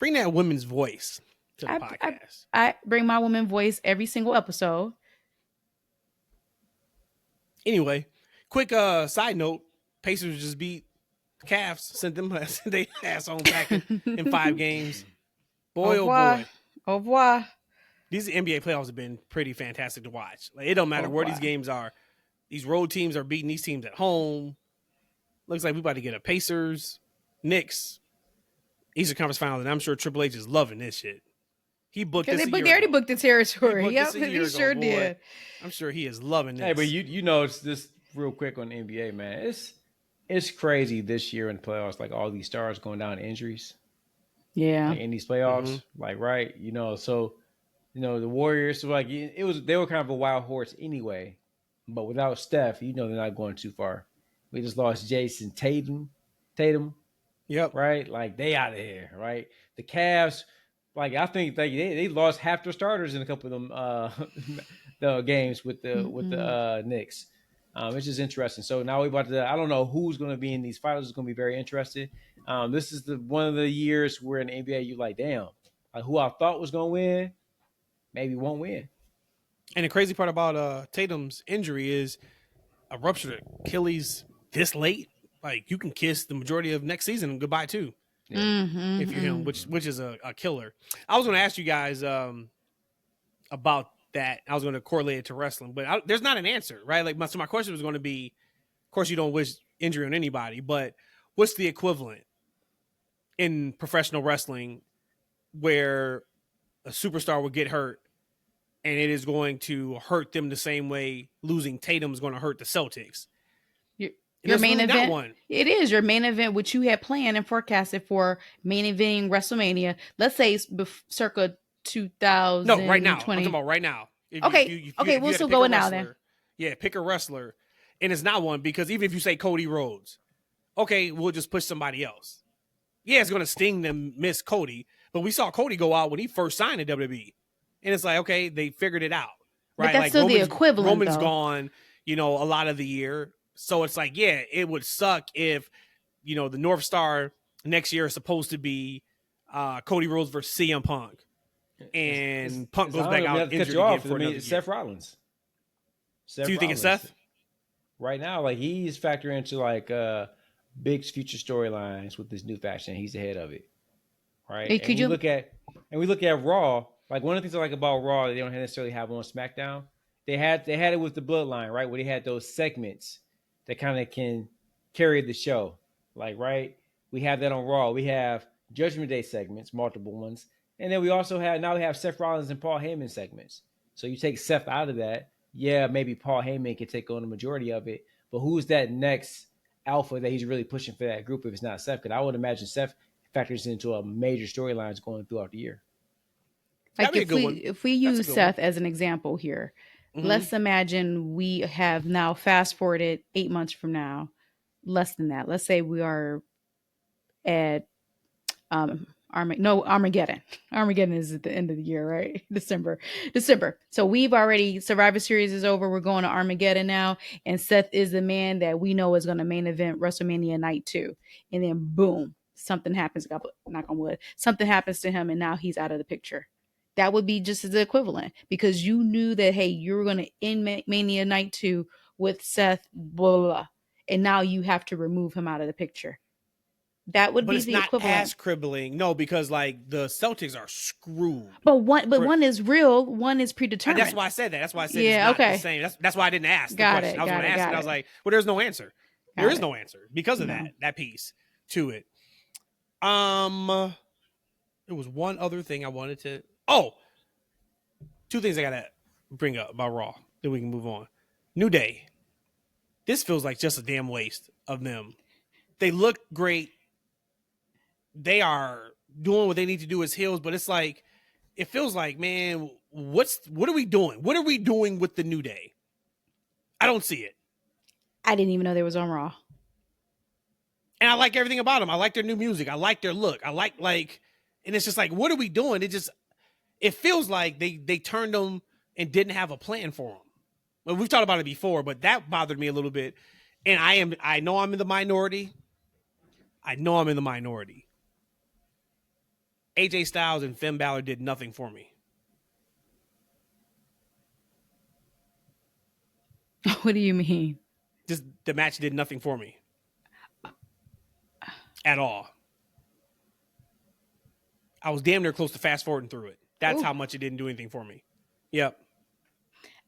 Bring that women's voice to the podcast. I bring my woman voice every single episode. Anyway, quick side note. Pacers just beat Cavs. Sent they ass on back in 5 games. Boy, Au revoir. These NBA playoffs have been pretty fantastic to watch. Like, it don't matter where these games are. These road teams are beating these teams at home. Looks like we about to get a Pacers, Knicks, Eastern Conference Finals, and I'm sure Triple H is loving this shit. He booked Because this. they already booked the territory. booked Yep, this a year he ago, sure boy. did. I'm sure he is loving this. Hey, but you know, it's this real quick on the NBA, man. It's crazy this year in the playoffs. Like all these stars going down to injuries. Yeah. Like in these playoffs, like right, you know. So you know the Warriors. So like they were kind of a wild horse anyway. But without Steph, you know they're not going too far. We just lost Jason Tatum, Yep. right? Like they out of here, right? The Cavs, like I think they lost half their starters in a couple of them the games with the Knicks. It's just interesting. So now we about to. I don't know who's going to be in these finals. It's going to be very interesting. This is one of the years where in the NBA you like, damn, like who I thought was going to win, maybe won't win. And the crazy part about Tatum's injury is a ruptured Achilles this late. Like you can kiss the majority of next season goodbye too, if you're him, which is a killer. I was going to ask you guys about that. I was going to correlate it to wrestling, but there's not an answer, right? Like so my question was going to be, of course, you don't wish injury on anybody, but what's the equivalent in professional wrestling where a superstar would get hurt and it is going to hurt them the same way losing Tatum is going to hurt the Celtics? Your main event. It is your main event, which you had planned and forecasted for main eventing WrestleMania. Let's say circa 2020. No, right now. I'm talking about right now. Okay, we'll still go now then. Yeah, pick a wrestler. And it's not one because even if you say Cody Rhodes, okay, we'll just push somebody else. Yeah, it's going to sting them miss Cody, but we saw Cody go out when he first signed to WWE. And it's like, okay, they figured it out. Right? But that's like still the equivalent, Roman's though. gone, a lot of the year. So it's like, yeah, it would suck if, the North Star next year is supposed to be Cody Rhodes versus CM Punk. And Punk goes back out injured again for another year. Seth Rollins. So you think it's Seth? Right now, like he's factoring into like big future storylines with this new faction. He's ahead of it. Right. Hey, we look at Raw. Like one of the things I like about Raw, they don't necessarily have on SmackDown. They had it with the Bloodline, right? Where they had those segments that kind of can carry the show. Like, right? We have that on Raw. We have Judgment Day segments, multiple ones. And then we have Seth Rollins and Paul Heyman segments. So you take Seth out of that. Yeah, maybe Paul Heyman can take on the majority of it. But who's that next alpha that he's really pushing for that group if it's not Seth? Because I would imagine Seth factors into a major storylines going throughout the year. Like if we use Seth as an example here, let's imagine we have now fast forwarded 8 months from now, less than that. Let's say we are at Armageddon. Armageddon is at the end of the year, right? December. So we've already, Survivor Series is over. We're going to Armageddon now. And Seth is the man that we know is going to main event WrestleMania night 2. And then boom, something happens. Knock on wood. Something happens to him and now he's out of the picture. That would be just as the equivalent because you knew that, hey, you were going to end Mania night 2 with Seth, blah, blah, blah. And now you have to remove him out of the picture. That would be the equivalent. But it's not as crippling. No, because like the Celtics are screwed. But one is real, one is predetermined. And that's why I said that. That's why I said it's not the same. That's why I didn't ask the question. I was going to ask it. I was like, well, there's no answer. There is no answer because of that piece to it. There was one other thing I wanted to. Oh, two things I got to bring up about Raw. Then we can move on. New Day. This feels like just a damn waste of them. They look great. They are doing what they need to do as heels, but it's like, it feels like, man, what are we doing? What are we doing with the New Day? I don't see it. I didn't even know they was on Raw. And I like everything about them. I like their new music. I like their look. I like, and it's just like, what are we doing? It feels like they turned them and didn't have a plan for them. Well, we've talked about it before, but that bothered me a little bit. And I know I'm in the minority. AJ Styles and Finn Balor did nothing for me. What do you mean? Just the match did nothing for me. At all. I was damn near close to fast forwarding through it. That's how much it didn't do anything for me. Yep.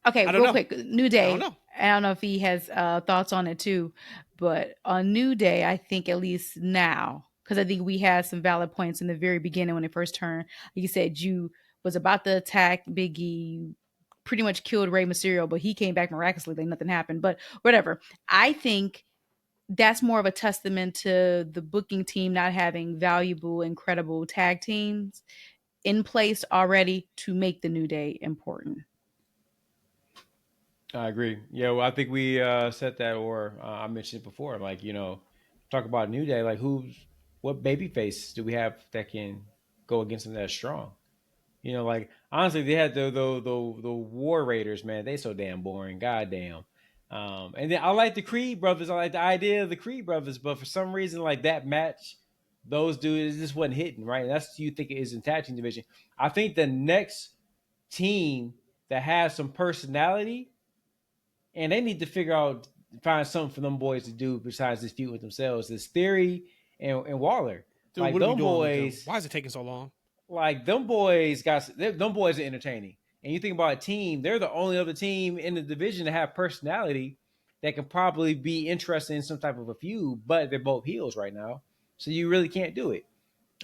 Okay, real quick. New Day. I don't know if he has thoughts on it too, but on New Day, I think at least now, because I think we had some valid points in the very beginning when it first turned. Like you said, was about to attack Big E, pretty much killed Rey Mysterio, but he came back miraculously, like nothing happened. But whatever. I think that's more of a testament to the booking team not having valuable, incredible tag teams in place already to make the New Day important. I agree. Yeah, well, I think we said that, or I mentioned it before. Like, talk about New Day. Like, what babyface do we have that can go against them that's strong? Like honestly, they had the War Raiders, man. They so damn boring. Goddamn. And then I like the Creed brothers. I like the idea of the Creed brothers, but for some reason, like that match, those dudes just wasn't hitting right. And that's what you think it is in tag team division. I think the next team that has some personality, and they need to find something for them boys to do besides this feud with themselves. Is Theory and Waller. Dude, like what are we them doing with them? boys. Why is it taking so long? Like them boys are entertaining. And you think about a team, they're the only other team in the division to have personality that can probably be interested in some type of a feud, but they're both heels right now. So you really can't do it.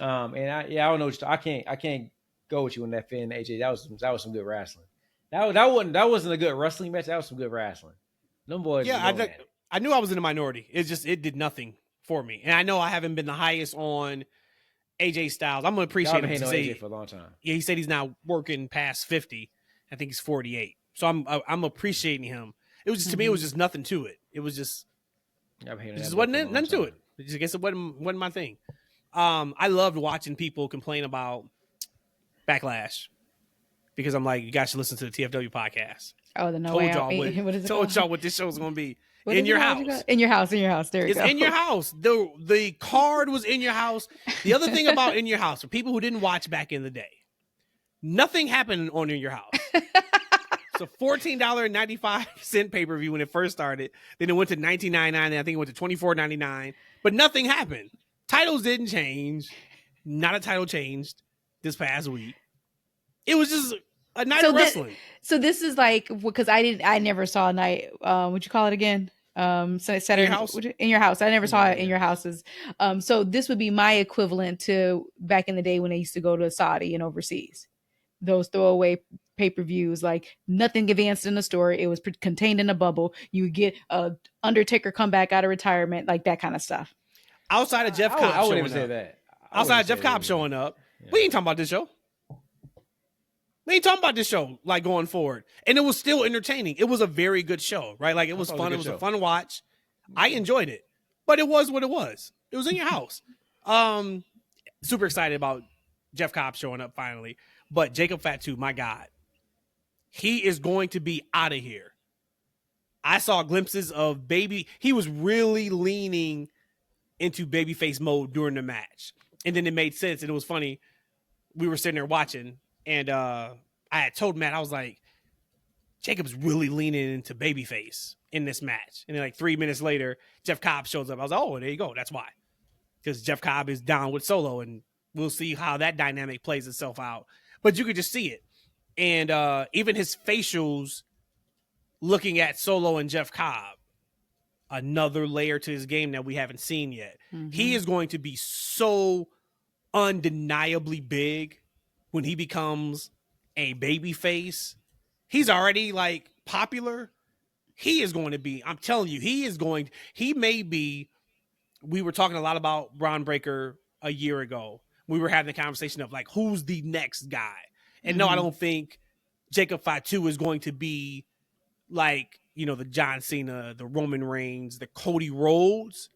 And I don't know. I can't go with you on that, Finn, AJ. That was some good wrestling. That wasn't a good wrestling match. That was some good wrestling. Them boys. Yeah, I knew I was in the minority. It did nothing for me, and I know I haven't been the highest on AJ Styles. I'm gonna appreciate him. AJ for a long time. Yeah, he said he's now working past 50. I think he's 48. So I'm appreciating him. It was just to me, it was just nothing to it. It was just it just wasn't nothing to it. I guess it wasn't my thing. I loved watching people complain about Backlash because I'm like, you guys should listen to the TFW podcast. Oh, the No Way Out. Told y'all what this show was gonna be. In your house. In your house. There you it's go. In your house. The card was in your house. The other thing about In Your House, for people who didn't watch back in the day, nothing happened on In Your House. It's a $14.95 pay-per-view when it first started. Then it went to $19.99, and I think it went to $24.99. But nothing happened. Titles didn't change. Not a title changed this past week. It was just a night of wrestling. So this is like, because I never saw a night. What'd you call it again? Saturday In Your House. In Your House. I never saw it in your houses. So this would be my equivalent to back in the day when I used to go to Saudi and overseas. Those throwaway pay-per-views, like nothing advanced in the story. It was contained in a bubble. You would get a Undertaker come back out of retirement, like that kind of stuff. Outside of Jeff Cobb I wouldn't even say that. Outside of Jeff Cobb showing up, we ain't talking about this show. We ain't talking about this show like going forward. And it was still entertaining. It was a very good show, right? Like it was fun. It was a fun watch. I enjoyed it. But it was what it was. It was in your house. Super excited about Jeff Cobb showing up finally. But Jacob Fatu, my God, he is going to be out of here. I saw glimpses of he was really leaning into babyface mode during the match. And then it made sense. And it was funny. We were sitting there watching. And I had told Matt, I was like, Jacob's really leaning into babyface in this match. And then like 3 minutes later, Jeff Cobb shows up. I was like, oh, there you go. That's why. Because Jeff Cobb is down with Solo. And we'll see how that dynamic plays itself out. But you could just see it. And even his facials looking at Solo and Jeff Cobb, another layer to his game that we haven't seen yet. Mm-hmm. He is going to be so undeniably big when he becomes a baby face. He's already like popular. He is going to be, I'm telling you, he may be, we were talking a lot about Braun Breaker a year ago. We were having the conversation of like, who's the next guy? And no, I don't think Jacob Fatu is going to be like, the John Cena, the Roman Reigns, the Cody Rhodes,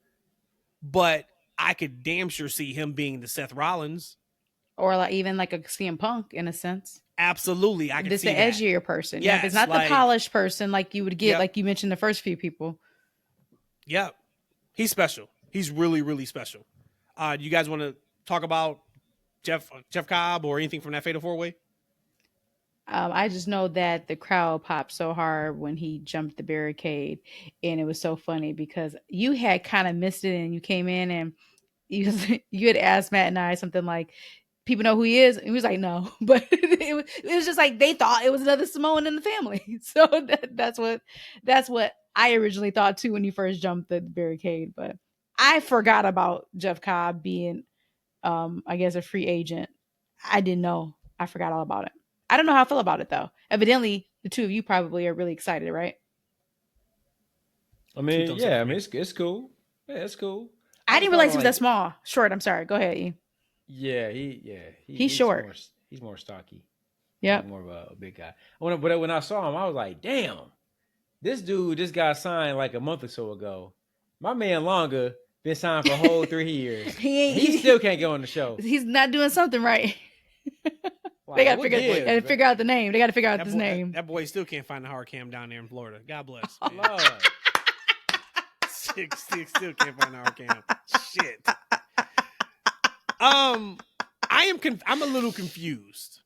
but I could damn sure see him being the Seth Rollins. Or like even like a CM Punk in a sense. Absolutely. I can see that. This the edgier person. Yes, it's not the polished person like you would get, like you mentioned the first few people. Yep. He's special. He's really, really special. Do you guys want to talk about Jeff Cobb or anything from that Fatal 4-Way? I just know that the crowd popped so hard when he jumped the barricade. And it was so funny because you had kind of missed it and you came in and you had asked Matt and I something like, people know who he is? And he was like, no. But it was just like they thought it was another Samoan in the family. So that's what I originally thought too when you first jumped the barricade. But I forgot about Jeff Cobb being, I guess, a free agent. I didn't know. I forgot all about it. I don't know how I feel about it though. Evidently, the two of you probably are really excited, right? I mean, thumbs up yeah, for I mean, me. it's cool. Yeah, it's cool. I I just didn't thought realize of he was that like, small. Short. I'm sorry. Go ahead, E. yeah, He's short. he's more stocky. He's Yep. more of a big guy. But when I saw him, I was like, damn, this guy signed like a month or so ago. My man Longa been signed for a whole 3 years. He still can't get on the show. He's not doing something right. Like, They what gotta gives, figure out the name. They gotta figure out That his boy, name. that boy still can't find a hard cam down there in Florida. God bless. man? Man. Lord. Still can't find a hard cam. Shit. I'm a little confused.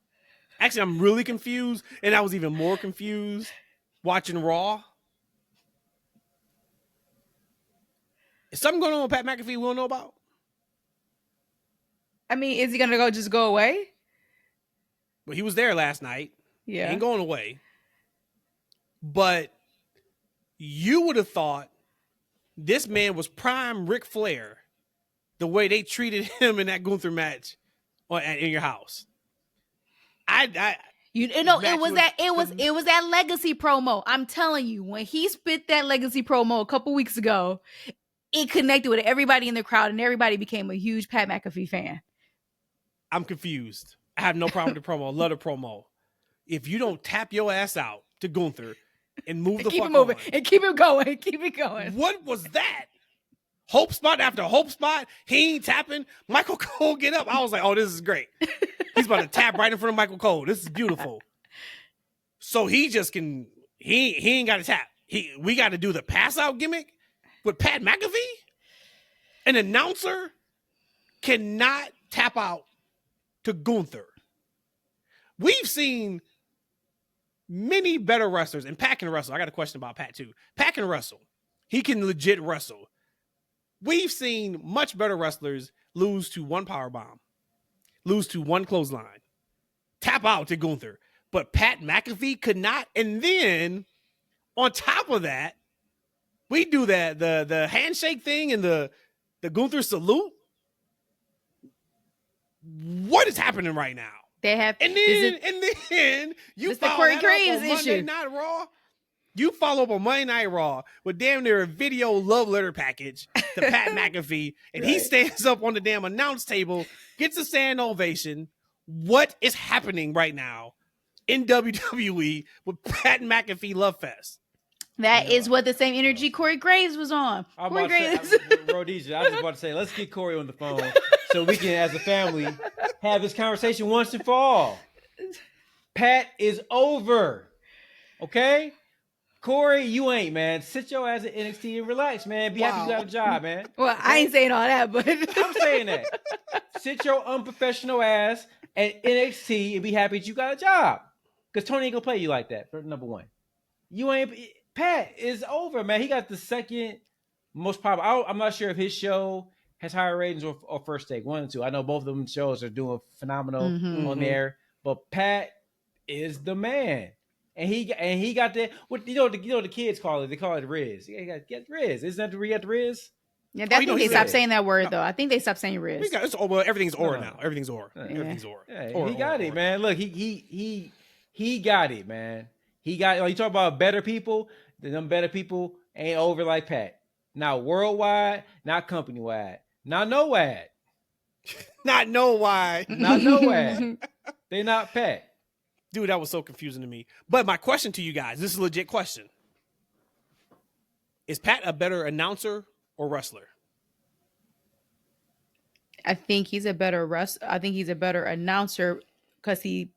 Actually, I'm really confused, and I was even more confused watching Raw. Is something going on with Pat McAfee we don't know about? I mean, is he gonna just go away? But he was there last night. Yeah. He ain't going away. But you would have thought this man was prime Ric Flair the way they treated him in that Gunther match in your house. You know, match it was that legacy promo. I'm telling you, when he spit that legacy promo a couple weeks ago, it connected with everybody in the crowd, and everybody became a huge Pat McAfee fan. I'm confused. I have no problem with the promo. I love the promo. If you don't tap your ass out to Gunther and move the keep fuck it moving on, and keep it going, keep it going. what was that? Hope spot after hope spot. He ain't tapping. Michael Cole get up. I was like, oh, this is great. He's about to tap right in front of Michael Cole. This is beautiful. So he just can. He ain't got to tap. We got to do the pass out gimmick with Pat McAfee. An announcer cannot tap out to Gunther. We've seen many better wrestlers, and Pat can wrestle. I got a question about Pat too. Pat can wrestle. He can legit wrestle. We've seen much better wrestlers lose to one powerbomb, lose to one clothesline, tap out to Gunther. But Pat McAfee could not. And then on top of that, we do that the handshake thing and the Gunther salute. What is happening right now? They have, And then you This the follow Corey that Graves up on Monday issue. Night Raw. You follow up on Monday Night Raw with damn near a video love letter package to Pat McAfee, and he stands up on the damn announce table, gets a standing ovation. What is happening right now in WWE with Pat McAfee Love Fest? that is what the same energy Corey Graves was on. Corey Graves. Rhodesia, I was about to say, let's get Corey on the phone so we can, as a family, have this conversation once and for all. Pat is over. Okay? Corey, you ain't, man. Sit your ass at NXT and relax, man. Be happy you got a job, man. Well, Okay? I ain't saying all that, but I'm saying that. Sit your unprofessional ass at NXT and be happy that you got a job. Because Tony ain't gonna play you like that, for number one. Pat is over, man. He got the second most popular. I'm not sure if his show has higher ratings or First Take, 1 and 2. I know both of them shows are doing phenomenal on there, but Pat is the man. And he got that. What the kids call it? They call it Riz. You got get Riz. Isn't that the we got the Riz? yeah, I think they stopped saying that word though. I think they stopped saying Riz. Everything's aura now. Everything's aura. Everything's aura. Yeah, he got it, man. Look, he got it, man. He got. You talk about better people. Them better people ain't over like Pat. Not worldwide, not company wide, not no wide, Not know why. not no wide. They not Pat. Dude, that was so confusing to me. But my question to you guys, this is a legit question. Is Pat a better announcer or wrestler? I think he's a better I think he's a better announcer because he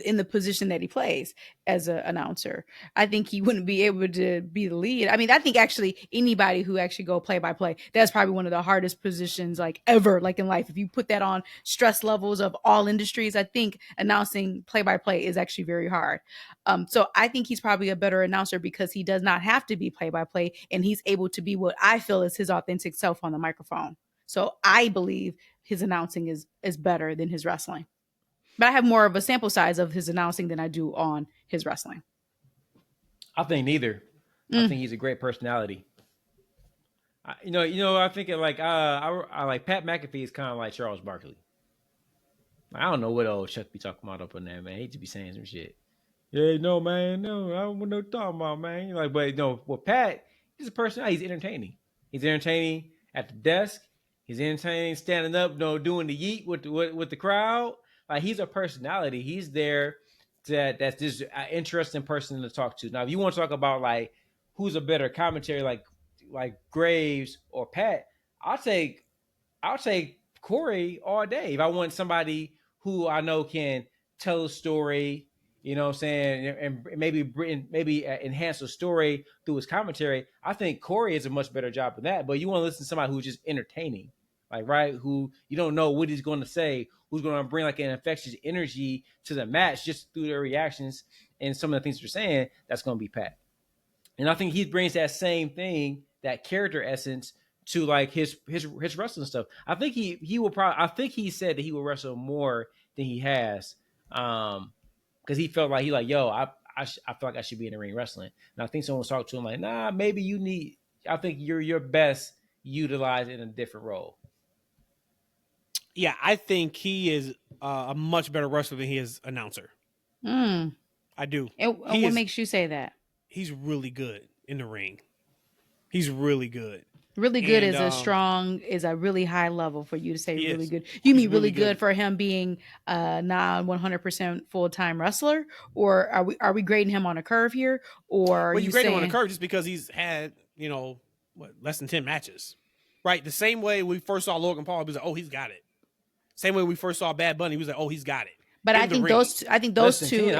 in the position that he plays as an announcer. I think he wouldn't be able to be the lead. I mean, I think actually anybody who actually go play by play, that's probably one of the hardest positions like ever, like in life. If you put that on stress levels of all industries, I think announcing play by play is actually very hard. So I think he's probably a better announcer because he does not have to be play by play, and he's able to be what I feel is his authentic self on the microphone. So I believe his announcing is better than his wrestling. But I have more of a sample size of his announcing than I do on his wrestling. I think neither. I think he's a great personality. I think like I like Pat McAfee is kind of like Charles Barkley. I don't know what old Chuck be talking about up on there, man. He to be saying some shit. Yeah, no, man, no, I don't want no talking about, man. Like, but no, well, Pat, he's a person. He's entertaining. He's entertaining at the desk. He's entertaining standing up, doing the yeet with the crowd. Like, he's a personality. He's there. That's just an interesting person to talk to. Now, if you want to talk about like who's a better commentary, like Graves or Pat, I'll take Corey all day. If I want somebody who I know can tell a story, you know what I'm saying, and maybe enhance a story through his commentary, I think Corey is a much better job than that. But you want to listen to somebody who's just entertaining, like, right, who you don't know what he's going to say, who's going to bring like an infectious energy to the match just through their reactions and some of the things they're saying, that's going to be Pat. And I think he brings that same thing, that character essence, to like his wrestling stuff. I think he will probably. I think he said that he will wrestle more than he has, because he felt like I feel like I should be in the ring wrestling. And I think someone was talking to him like, nah, maybe you need. I think you're best utilized in a different role. Yeah, I think he is a much better wrestler than he is announcer. I do. And what makes you say that? He's really good in the ring. He's really good. Really good is a really high level for you to say really good. You mean really good for him being a non 100% full time wrestler, or are we grading him on a curve here, or you grade him on a curve just because he's had less than 10 matches, right? The same way we first saw Logan Paul, he was like, oh, he's got it. Same way we first saw Bad Bunny, he was like, oh, he's got it. But I think those two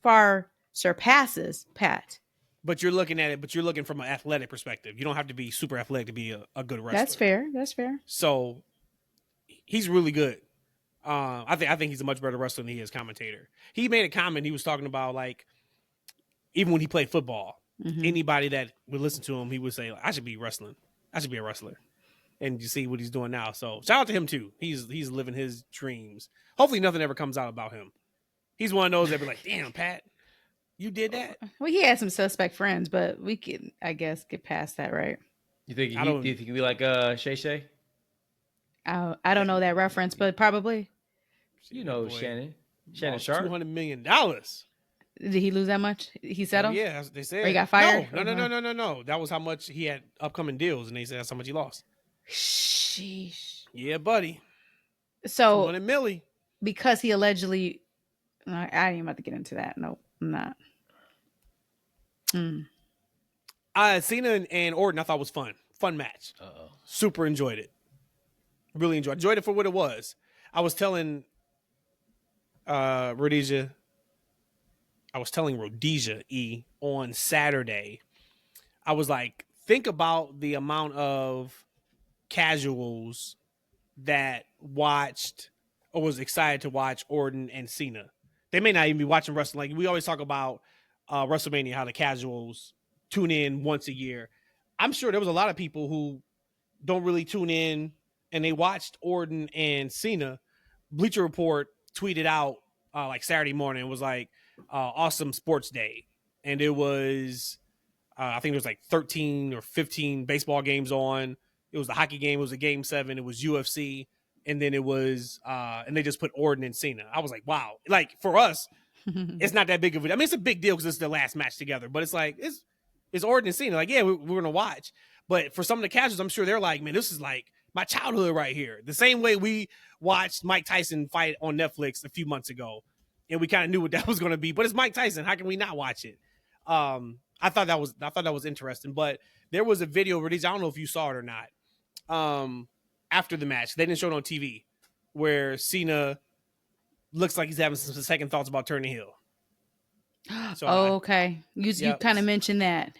far surpasses Pat. But you're looking at it, you're looking from an athletic perspective. You don't have to be super athletic to be a good wrestler. That's fair. So he's really good. I think he's a much better wrestler than he is commentator. He made a comment. He was talking about like, even when he played football, anybody that would listen to him, he would say, I should be wrestling. I should be a wrestler. And you see what he's doing now. So shout out to him too. He's living his dreams. Hopefully nothing ever comes out about him. He's one of those that be like, damn, Pat, you did that? Well, he had some suspect friends, but we can, I guess, get past that, right? You think he could be like Shay Shay? I don't know that reference, but probably. You know, Shannon Sharp. $200 million. Did he lose that much? He settled? Yeah, they said. Or he got fired? No. That was how much he had upcoming deals, and they said that's how much he lost. Sheesh. Yeah, buddy. So, $200 million. Because he allegedly, I ain't even about to get into that. No, I'm not. Cena and Orton, I thought was fun. Fun match. Super enjoyed it. Really enjoyed it for what it was. I was telling Rhodesia E on Saturday. I was like, think about the amount of casuals that watched or was excited to watch Orton and Cena. They may not even be watching wrestling. Like we always talk about WrestleMania, how the casuals tune in once a year. I'm sure there was a lot of people who don't really tune in and they watched Orton and Cena. Bleacher Report tweeted out like Saturday morning. It was like awesome sports day. And it was, I think there was like 13 or 15 baseball games on. It was the hockey game. It was a game 7. It was UFC. And then it was, and they just put Orton and Cena. I was like, wow. Like for us, it's not that big of a, I mean, it's a big deal because it's their last match together, but it's like, it's Orton and Cena. Like, yeah, we're going to watch. But for some of the casuals, I'm sure they're like, man, this is like my childhood right here. The same way we watched Mike Tyson fight on Netflix a few months ago. And we kind of knew what that was going to be, but it's Mike Tyson. How can we not watch it? I thought that was interesting, but there was a video released. I don't know if you saw it or not. After the match, they didn't show it on TV, where Cena looks like he's having some second thoughts about turning heel. So okay. You kind of mentioned that,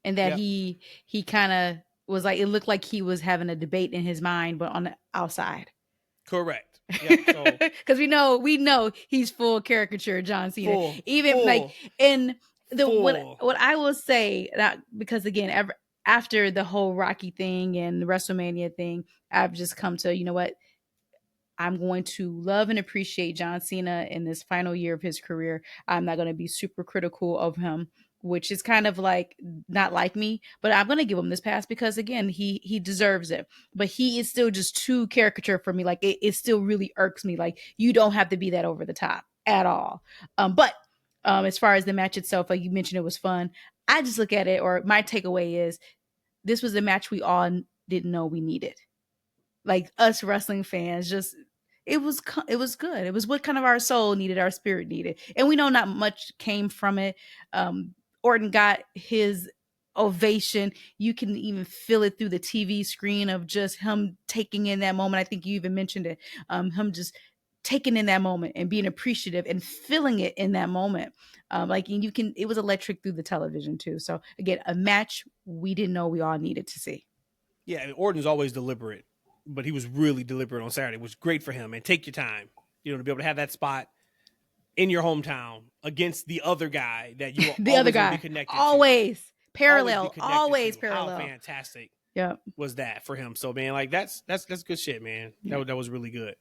and that he kind of was like, it looked like he was having a debate in his mind, but on the outside. Correct. Yeah, because we know he's full caricature John Cena. What I will say, because again, after the whole Rocky thing and the WrestleMania thing, I've just come to, you know what, I'm going to love and appreciate John Cena in this final year of his career. I'm not going to be super critical of him which is kind of like not like me, but I'm gonna give him this pass because again, he deserves it. But he is still just too caricature for me. Like it still really irks me. Like you don't have to be that over the top at all. But as far as the match itself, like you mentioned, it was fun. I just look at it, or my takeaway is this was a match we all didn't know we needed. Like us wrestling fans, just it was good. It was what kind of our soul needed, our spirit needed, and we know not much came from it. Orton got his ovation. You can even feel it through the TV screen of just him taking in that moment. I think you even mentioned it. Him just taking in that moment and being appreciative and feeling it in that moment. It was electric through the television too. So again, a match we didn't know we all needed to see. Yeah, Orton's always deliberate, but he was really deliberate on Saturday. It was great for him. And take your time, to be able to have that spot in your hometown against the other guy that you the other guy be connected always to. Parallel. Always Parallel. How fantastic was that for him. So man, like that's good shit, man. Yeah. That was really good.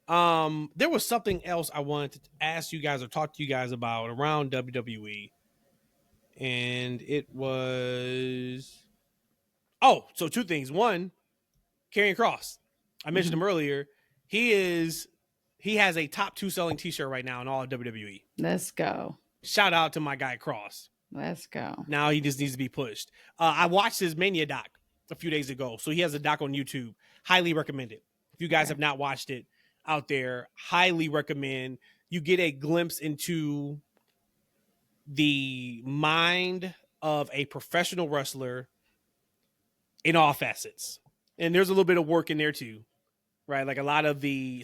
There was something else I wanted to ask you guys or talk to you guys about around WWE. And it was so two things. One, Karrion Kross. I mentioned him earlier. He has a top 2 selling t-shirt right now in all of WWE. Let's go. Shout out to my guy Kross. Let's go. Now he just needs to be pushed. I watched his Mania doc a few days ago. So he has a doc on YouTube. Highly recommend it. If you guys have not watched it out there, highly recommend. You get a glimpse into the mind of a professional wrestler in all facets. And there's a little bit of work in there too, right? Like a lot of the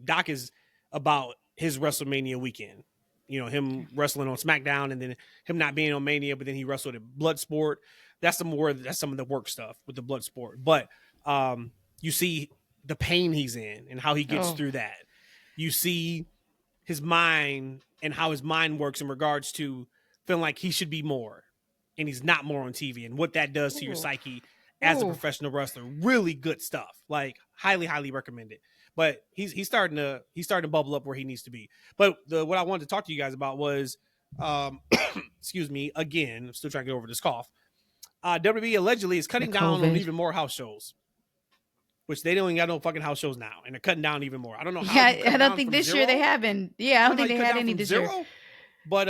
doc is about his WrestleMania weekend. Him wrestling on Smackdown and then him not being on Mania, but then he wrestled at Bloodsport. That's some of the work stuff with the Bloodsport. But you see the pain he's in and how he gets through that. You see his mind and how his mind works in regards to feeling like he should be more and he's not more on TV and what that does to your psyche as a professional wrestler. Really good stuff. Like highly, highly recommend it. But he's starting to bubble up where he needs to be. But what I wanted to talk to you guys about was, excuse me, again, I'm still trying to get over this cough. WWE allegedly is cutting down on even more house shows, which they don't even got no fucking house shows now, and they're cutting down even more. I don't know how. Yeah, I don't think this year they haven't. Yeah, I don't think they had any this year. But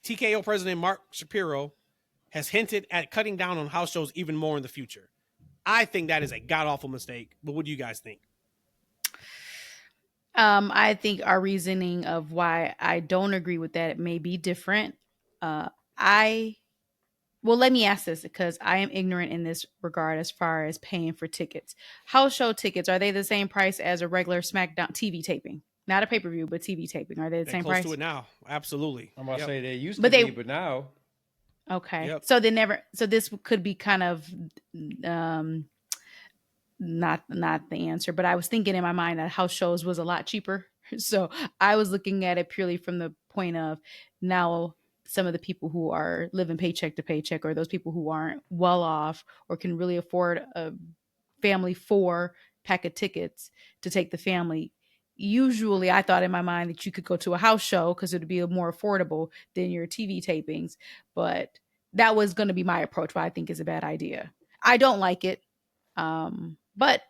TKO president Mark Shapiro has hinted at cutting down on house shows even more in the future. I think that is a god-awful mistake. But what do you guys think? I think our reasoning of why I don't agree with that may be different. Let me ask this because I am ignorant in this regard as far as paying for tickets. House show tickets, are they the same price as a regular SmackDown TV taping? Not a pay-per-view, but TV taping. Are they the same close price? To it now. Absolutely. I'm about to say they used to be, but now. Okay. Yep. So this could be kind of not the answer, but I was thinking in my mind that house shows was a lot cheaper. So I was looking at it purely from the point of now some of the people who are living paycheck to paycheck, or those people who aren't well off or can really afford a family 4 pack of tickets to take the family. Usually I thought in my mind that you could go to a house show because it would be more affordable than your TV tapings. But that was going to be my approach, what I think is a bad idea. I don't like it. But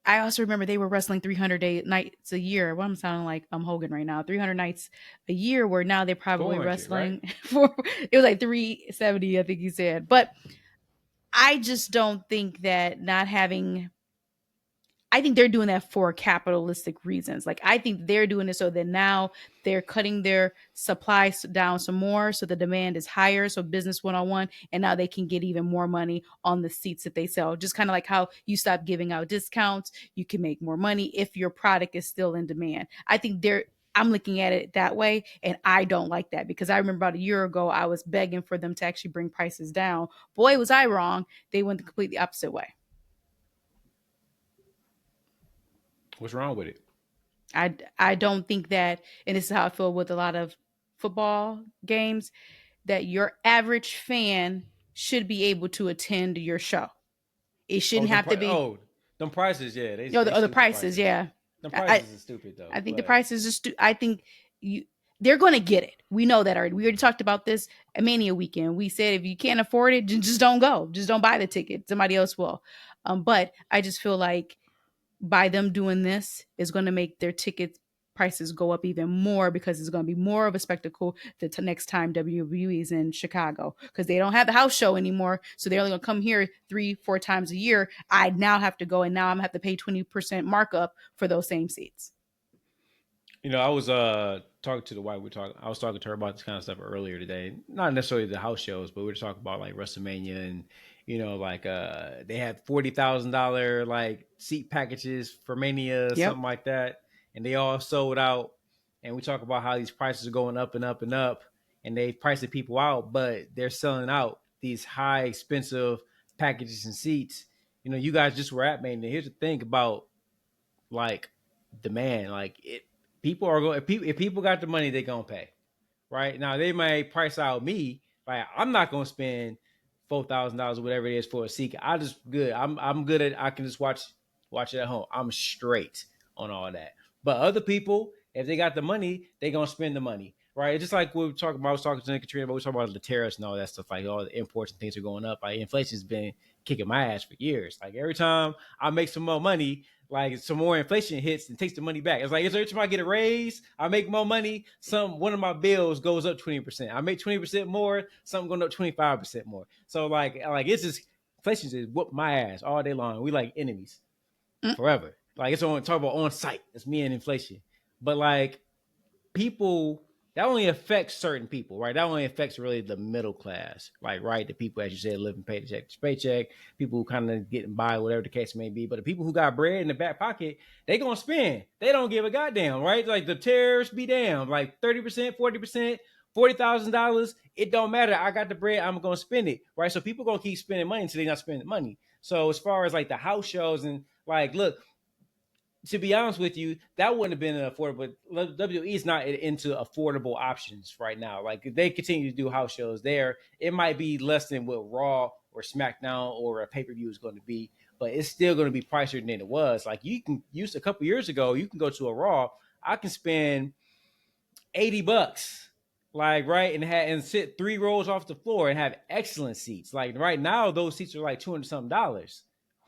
I also remember they were wrestling 300 nights a year. Well, I'm sounding like I'm Hogan right now. 300 nights a year, where now they're probably wrestling right? It was like 370, I think you said. But I just don't think that not having, I think they're doing that for capitalistic reasons. Like, I think they're doing it so that now they're cutting their supply down some more, so the demand is higher, so business 101, and now they can get even more money on the seats that they sell. Just kind of like how you stop giving out discounts, you can make more money if your product is still in demand. I think I'm looking at it that way, and I don't like that, because I remember about a year ago, I was begging for them to actually bring prices down. Boy, was I wrong. They went the completely opposite way. What's wrong with it? I don't think that, and this is how I feel with a lot of football games, that your average fan should be able to attend your show. It shouldn't have to be. Them prices, yeah. The prices, yeah. The prices are stupid, though. I think the prices are stupid. I think they're going to get it. We know that already. We already talked about this at Mania weekend. We said if you can't afford it, just don't go. Just don't buy the ticket. Somebody else will. But I just feel like by them doing this is going to make their ticket prices go up even more, because it's going to be more of a spectacle the next time WWE is in Chicago, because they don't have the house show anymore. So they're only going to come here 3-4 times a year. I now have to go, and now I'm going to have to pay 20% markup for those same seats. I was talking to the wife. I was talking to her about this kind of stuff earlier today. Not necessarily the house shows, but we were talking about like WrestleMania, and like they had $40,000 like seat packages for Mania, something like that, and they all sold out. And we talk about how these prices are going up and up and up, and they pricing people out, but they're selling out these high expensive packages and seats. You guys just were at Mania. Here's the thing about like demand, like it. People are going. If people got the money, they're gonna pay. Right now, they might price out me. Like I'm not gonna spend $4,000 or whatever it is for a seat. I'm good at. I can just watch it at home. I'm straight on all that. But other people, if they got the money, they gonna spend the money. Right? It's just like we were talking about. I was talking to Katrina, but we were talking about the tariffs and all that stuff. Like all the imports and things are going up. Like inflation's been kicking my ass for years. Like every time I make some more money, like some more inflation hits and takes the money back. It's like every time I get a raise, I make more money. One of my bills goes up 20%. I make 20% more, something going up 25% more. So like it's just inflation just whoop my ass all day long. We like enemies forever. Like it's on talk about on site. It's me and inflation. But like people, that only affects certain people, right? That only affects really the middle class, like, right? The people, as you said, living paycheck to paycheck, people who kind of getting by, whatever the case may be. But the people who got bread in the back pocket, they gonna spend. They don't give a goddamn, right? Like the tariffs be damn, like 30%, 40%, $40,000. It don't matter. I got the bread. I'm gonna spend it, right? So people gonna keep spending money until they're not spending money. So as far as like the house shows and like, look, to be honest with you, that wouldn't have been an affordable. WWE is not into affordable options right now. Like if they continue to do house shows there, it might be less than what Raw or SmackDown or a pay-per-view is going to be, but it's still going to be pricier than it was. Like you can use a couple years ago, you can go to a Raw. I can spend $80, like right, and sit 3 rows off the floor and have excellent seats. Like right now, those seats are like $200 something.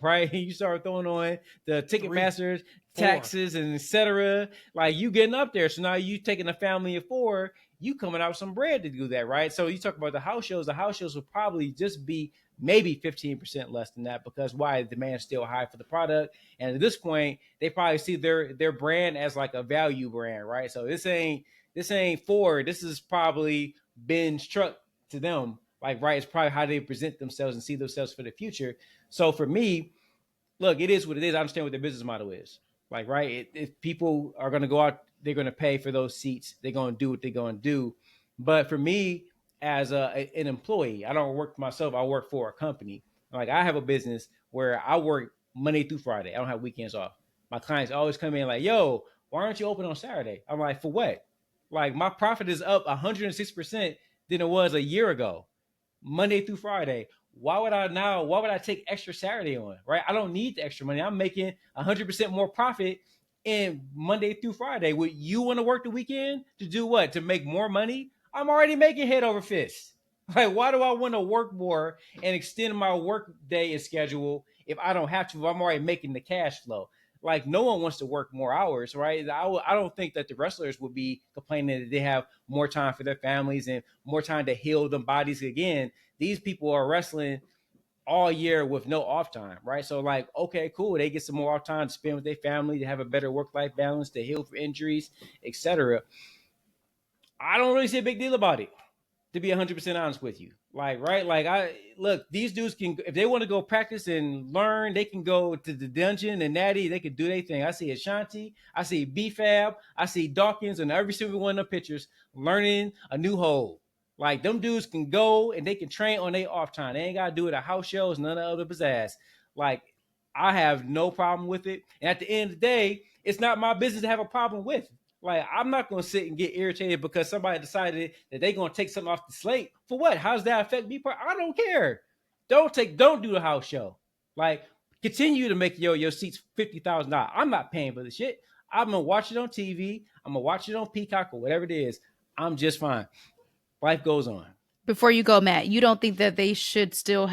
Right, you start throwing on the Ticketmasters, taxes, and etc. Like you getting up there. So now you taking a family of 4, you coming out with some bread to do that, right? So you talk about the house shows. The house shows will probably just be maybe 15% less than that, because why? The demand is still high for the product, and at this point, they probably see their brand as like a value brand, right? So this ain't Ford. This is probably Ben's truck to them. Like, right, it's probably how they present themselves and see themselves for the future. So for me, look, it is what it is. I understand what their business model is. Like, right, if people are going to go out, they're going to pay for those seats. They're going to do what they're going to do. But for me, as an employee, I don't work for myself. I work for a company. Like, I have a business where I work Monday through Friday. I don't have weekends off. My clients always come in like, yo, why aren't you open on Saturday? I'm like, for what? Like, my profit is up 106% than it was a year ago. Monday through Friday. Why would I take extra Saturday on? Right? I don't need the extra money. I'm making 100% more profit in Monday through Friday. Would you want to work the weekend to do what? To make more money? I'm already making head over fist. Like, why do I want to work more and extend my work day and schedule if I don't have to? If I'm already making the cash flow. Like, no one wants to work more hours, right? I don't think that the wrestlers would be complaining that they have more time for their families and more time to heal them bodies again. These people are wrestling all year with no off time, right? So like, okay, cool. They get some more off time to spend with their family, to have a better work-life balance, to heal for injuries, etc. I don't really see a big deal about it, to be 100% honest with you. Like, right? Like, these dudes can, if they want to go practice and learn, they can go to the dungeon and Natty, they can do their thing. I see Ashanti, I see B-Fab, I see Dawkins, and every single one of the pictures learning a new hold. Like, them dudes can go and they can train on their off time. They ain't got to do it at house shows, none of the other pizzazz. Like, I have no problem with it. And at the end of the day, it's not my business to have a problem with. Like, I'm not going to sit and get irritated because somebody decided that they're going to take something off the slate. For what? How does that affect me? I don't care. Don't do the house show. Like, continue to make your seats $50,000. I'm not paying for the shit. I'm going to watch it on TV. I'm going to watch it on Peacock or whatever it is. I'm just fine. Life goes on. Before you go, Matt, you don't think that they should still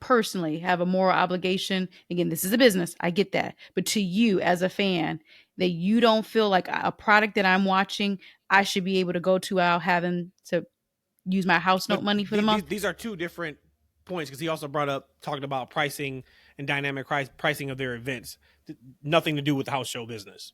personally have a moral obligation? Again, this is a business. I get that. But to you as a fan, that you don't feel like a product that I'm watching, I should be able to go to without having to use my house note But money for the month? these are two different points, because he also brought up talking about pricing and dynamic pricing of their events. Nothing to do with the house show business.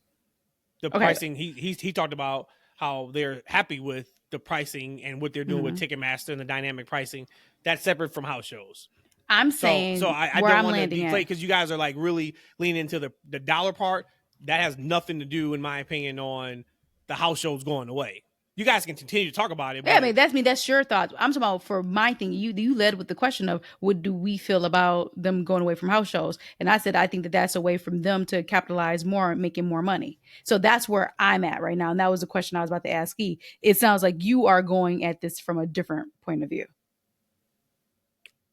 The pricing, he talked about how they're happy with the pricing and what they're doing with Ticketmaster and the dynamic pricing. That's separate from house shows. I'm saying so I where don't I'm want to landing deflate, at. because you guys are like really leaning into the dollar part. That has nothing to do, in my opinion, on the house shows going away. You guys can continue to talk about it. Yeah, I mean, that's your thoughts. I'm talking about for my thing. You led with the question of what do we feel about them going away from house shows, and I said I think that that's a way from them to capitalize more and making more money. So that's where I'm at right now, and that was the question I was about to ask E. It sounds like you are going at this from a different point of view.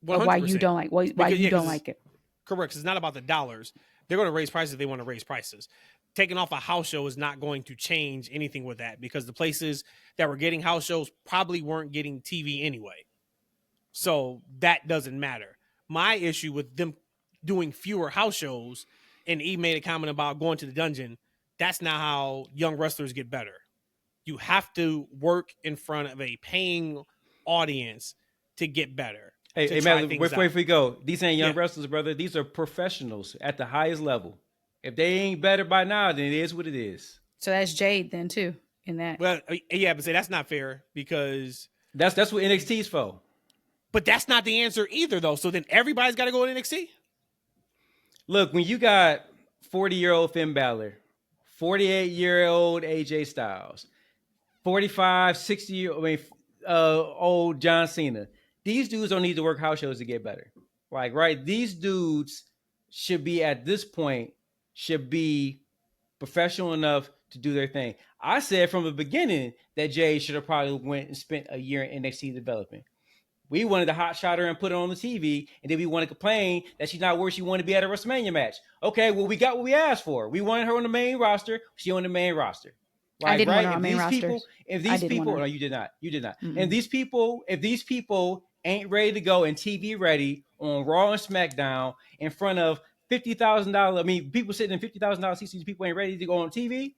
100%. Of why you don't like you don't like it. Correct. It's not about the dollars. They're going to raise prices if they want to raise prices. Taking off a house show is not going to change anything with that, because the places that were getting house shows probably weren't getting TV anyway. So that doesn't matter. My issue with them doing fewer house shows, and E made a comment about going to the dungeon, that's not how young wrestlers get better. You have to work in front of a paying audience to get better. Hey, Matt, before we go, these ain't young wrestlers, brother. These are professionals at the highest level. If they ain't better by now, then it is what it is. So that's Jade then too in that. Well, yeah, but say that's not fair, because that's what NXT's for. But that's not the answer either, though. So then everybody's got to go to NXT? Look, when you got 40-year-old Finn Balor, 48-year-old AJ Styles, 45, 60-year-old John Cena, these dudes don't need to work house shows to get better. Like, right? These dudes should be, at this point, should be professional enough to do their thing. I said from the beginning that Jay should have probably went and spent a year in NXT developing. We wanted to hot shot her and put her on the TV, and then we want to complain that she's not where she wanted to be at a WrestleMania match. Okay, well, we got what we asked for. We wanted her on the main roster. She on the main roster. Like, I didn't want her on main roster. If these people, no, you did not. You did not. Mm-hmm. And if these people ain't ready to go and TV ready on Raw and SmackDown in front of $50,000, I mean, people sitting in $50,000 seats, these people ain't ready to go on TV.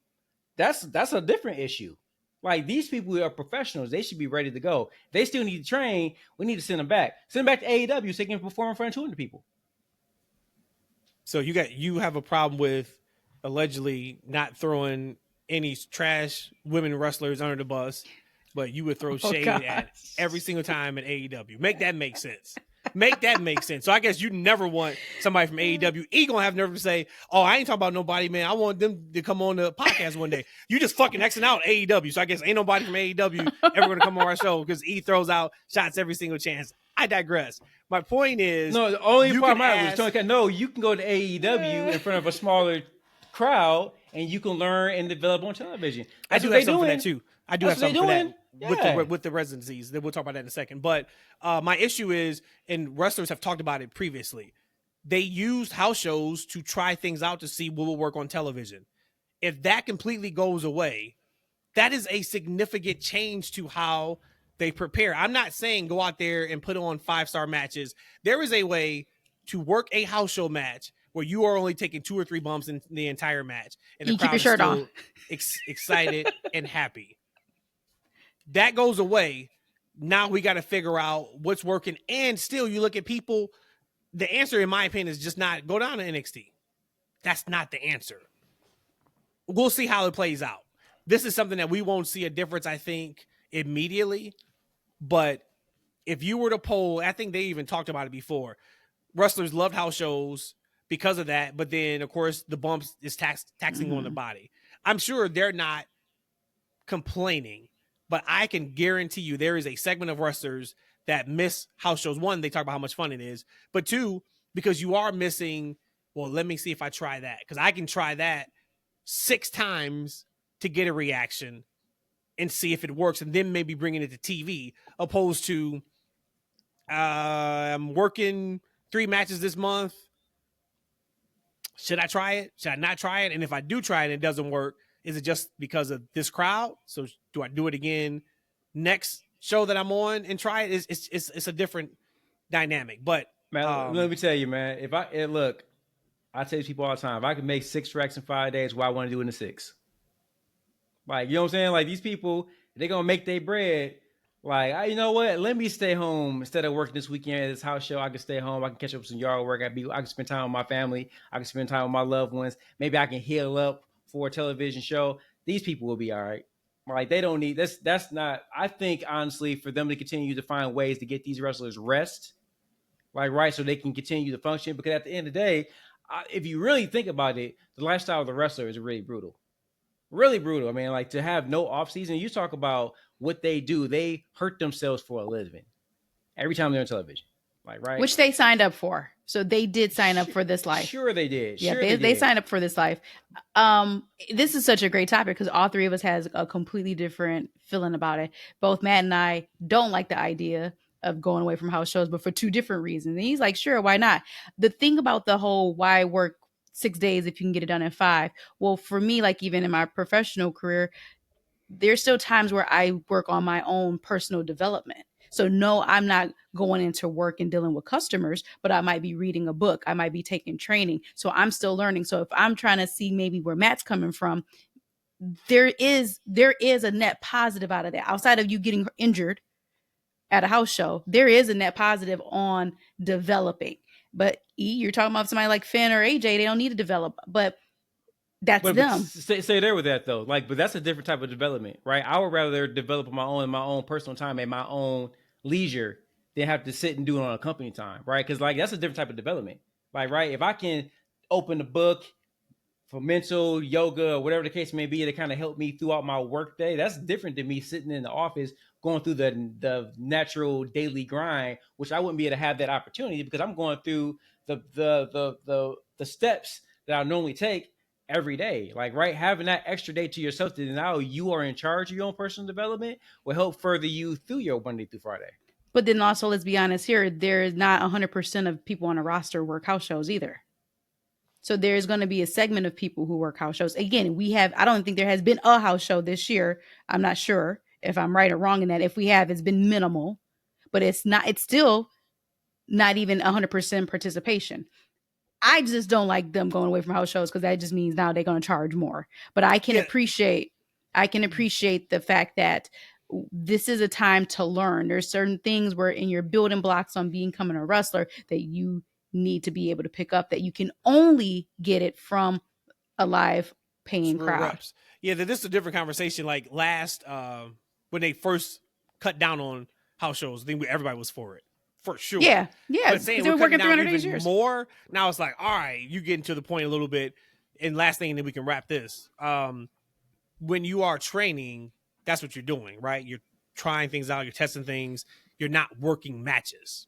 That's a different issue. Like, these people are professionals. They should be ready to go. They still need to train. We need to send them back. Send them back to AEW so they can perform in front of 200 people. So you have a problem with allegedly not throwing any trash women wrestlers under the bus, but you would throw shade at every single time at AEW. Make that make sense. Make that make sense. So I guess you never want somebody from AEW. E gonna have nerve to say, "Oh, I ain't talking about nobody, man. I want them to come on the podcast one day." You just fucking Xing out AEW. So I guess ain't nobody from AEW ever gonna come on our show, because E throws out shots every single chance. I digress. My point is, no, the only problem I was telling you, you can go to AEW in front of a smaller crowd and you can learn and develop on television. I do have something for that too. I do have something for that. Yeah. With the residencies. We'll talk about that in a second. But my issue is, and wrestlers have talked about it previously, they used house shows to try things out to see what will work on television. If that completely goes away, that is a significant change to how they prepare. I'm not saying go out there and put on 5-star matches. There is a way to work a house show match where you are only taking 2 or 3 bumps in the entire match, and the crowd is still excited and happy. That goes away. Now we got to figure out what's working. And still, you look at people, the answer, in my opinion, is just not go down to NXT. That's not the answer. We'll see how it plays out. This is something that we won't see a difference, I think, immediately. But if you were to poll, I think they even talked about it before, wrestlers loved house shows because of that. But then, of course, the bumps is taxing on the body. I'm sure they're not complaining. But I can guarantee you there is a segment of wrestlers that miss house shows. One, they talk about how much fun it is. But two, because you are missing, well, let me see if I try that. Because I can try that 6 times to get a reaction and see if it works. And then maybe bringing it to TV, opposed to I'm working 3 matches this month. Should I try it? Should I not try it? And if I do try it and it doesn't work, is it just because of this crowd? So do I do it again next show that I'm on and try it, it's a different dynamic. But Man, let me tell you, man. Look, I tell people all the time, if I could make 6 racks in 5 days, what I want to do in the 6. Like, you know what I'm saying? Like, these people, they're gonna make their bread. Like, you know what? Let me stay home instead of working this weekend at this house show. I can stay home. I can catch up with some yard work. I can spend time with my family. I can spend time with my loved ones. Maybe I can heal up for a television show. These people will be all right. Like, they don't need this. That's not. I think honestly, for them to continue to find ways to get these wrestlers rest, like, right, so they can continue to function. Because at the end of the day, if you really think about it, the lifestyle of the wrestler is really brutal. Really brutal. I mean, like, to have no off season. You talk about what they do. They hurt themselves for a living every time they're on television. Like, right? Which they signed up for. So they did sign up for this life. Sure they did. Yeah, Sure they signed up for this life. This is such a great topic because all three of us has a completely different feeling about it. Both Matt and I don't like the idea of going away from house shows, but for 2 different reasons. And he's like, sure, why not? The thing about the whole why work 6 days if you can get it done in 5. Well, for me, like even in my professional career, there's still times where I work on my own personal development. So no, I'm not going into work and dealing with customers, but I might be reading a book. I might be taking training. So I'm still learning. So if I'm trying to see maybe where Matt's coming from, there is a net positive out of that. Outside of you getting injured at a house show, there is a net positive on developing. But you're talking about somebody like Finn or AJ, they don't need to develop, but that's them. Stay there with that though. Like, but that's a different type of development, right? I would rather develop in my own personal time at my own leisure than have to sit and do it on a company time, right? Because like that's a different type of development. Like, right, if I can open a book for mental yoga or whatever the case may be to kind of help me throughout my work day, that's different than me sitting in the office going through the natural daily grind, which I wouldn't be able to have that opportunity because I'm going through the steps that I normally take every day. Like, right, having that extra day to yourself that now you are in charge of your own personal development will help further you through your Monday through Friday. But then also, let's be honest here, there's not 100% of people on a roster work house shows either. So there's going to be a segment of people who work house shows. Again, I don't think there has been a house show this year. I'm not sure if I'm right or wrong in that. If we have, it's been minimal, but it's still not even 100% participation. I just don't like them going away from house shows because that just means now they're going to charge more. But I can appreciate the fact that this is a time to learn. There's certain things where in your building blocks on becoming a wrestler that you need to be able to pick up that you can only get it from a live paying crowd. Reps. Yeah, this is a different conversation. Like last, when they first cut down on house shows, I think everybody was for it. For sure. Yeah. But saying we're working 300 days even more, now it's like, all right, you getting to the point a little bit. And last thing, and then we can wrap this. When you are training, that's what you're doing, right? You're trying things out, you're testing things, you're not working matches.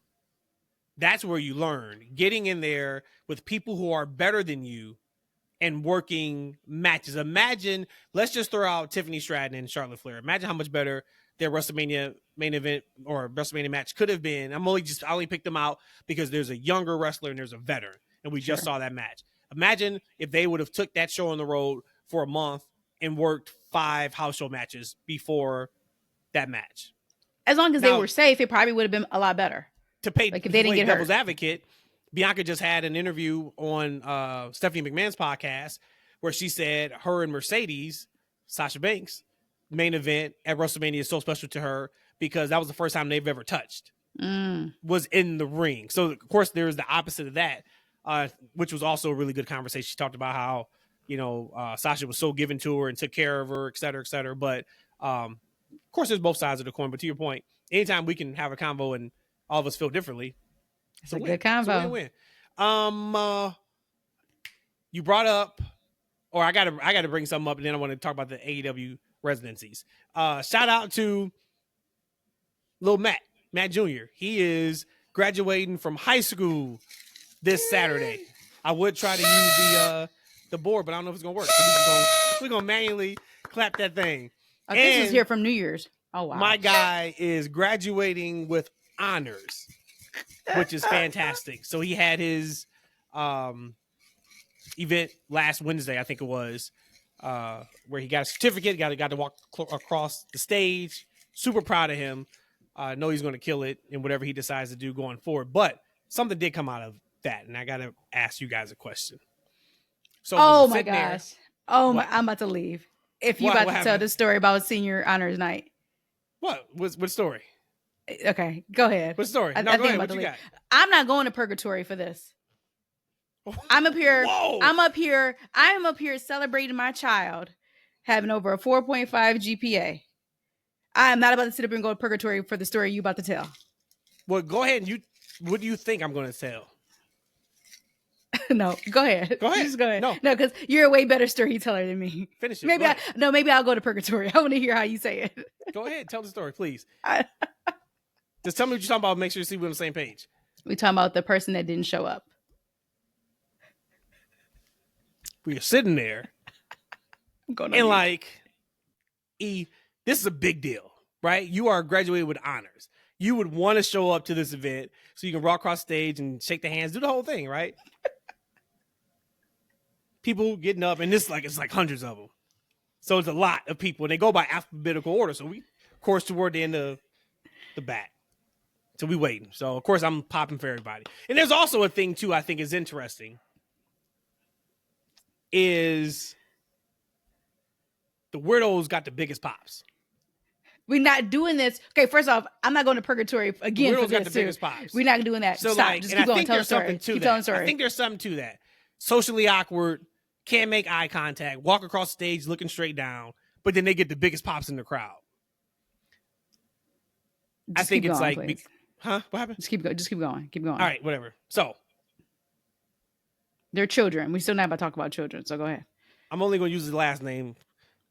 That's where you learn. Getting in there with people who are better than you and working matches. Imagine, let's just throw out Tiffany Stratton and Charlotte Flair. Imagine how much better their WrestleMania main event or WrestleMania match could have been. I only picked them out because there's a younger wrestler and there's a veteran, and we just saw that match. Imagine if they would have took that show on the road for a month and worked 5 house show matches before that match. As long as they were safe, it probably would have been a lot better. To pay, like if they didn't get devil's hurt. advocate, Bianca just had an interview on Stephanie McMahon's podcast where she said her and Mercedes, Sasha Banks, main event at WrestleMania is so special to her because that was the first time they've ever touched, was in the ring. So, of course, there's the opposite of that, which was also a really good conversation. She talked about how, Sasha was so given to her and took care of her, et cetera, et cetera. But, of course, there's both sides of the coin. But to your point, anytime we can have a convo and all of us feel differently, it's a good convo. It's a win-win. You brought up, or I gotta bring something up, and then I want to talk about the AEW residencies. Shout out to Lil Matt Jr. He is graduating from high school this Saturday. I would try to use the board, but I don't know if it's gonna work. So we're gonna manually clap that thing. This is here from New Year's. Oh wow! My guy is graduating with honors, which is fantastic. So he had his event last Wednesday, I think it was, where he got a certificate, got to walk across the stage, super proud of him. I know he's going to kill it in whatever he decides to do going forward. But something did come out of that, and I got to ask you guys a question. So, oh my gosh! I'm about to leave. If you about to happened? tell the story about senior honors night, what story? Okay, go ahead. What story? I go think ahead. What you got? I'm not going to purgatory for this. I'm up here. Whoa. I'm up here celebrating my child having over a 4.5 GPA. I am not about to sit up and go to purgatory for the story you about to tell. Well, go ahead. What do you think I'm going to tell? No, go ahead. Go ahead. Just go ahead. No, because you're a way better storyteller than me. Finish it. Maybe I'll go to purgatory. I want to hear how you say it. Go ahead. Tell the story, please. Just tell me what you're talking about. Make sure you see we're on the same page. We're talking about the person that didn't show up. We were sitting there. And like, this is a big deal, right? You are graduated with honors. You would want to show up to this event so you can walk across stage and shake the hands, do the whole thing, right? People getting up, and it's like hundreds of them. So it's a lot of people, and they go by alphabetical order. So we, of course, toward the end of the back. So we waiting. So, of course, I'm popping for everybody. And there's also a thing, too, I think is interesting, is the weirdos got the biggest pops. We're not doing this. Okay, first off, I'm not going to purgatory again for this, got the biggest pops. We're not doing that. So Stop. like, Just and keep I going. think Tell the there's story. something to Keep that. telling the story. I think there's something to that. Socially awkward, can't make eye contact, walk across stage looking straight down, but then they get the biggest pops in the crowd. I think it's going, like, huh? What happened? Just keep going. Just keep going. Keep going. All right, whatever. So they're children. We still not about to talk about children. So go ahead. I'm only going to use his last name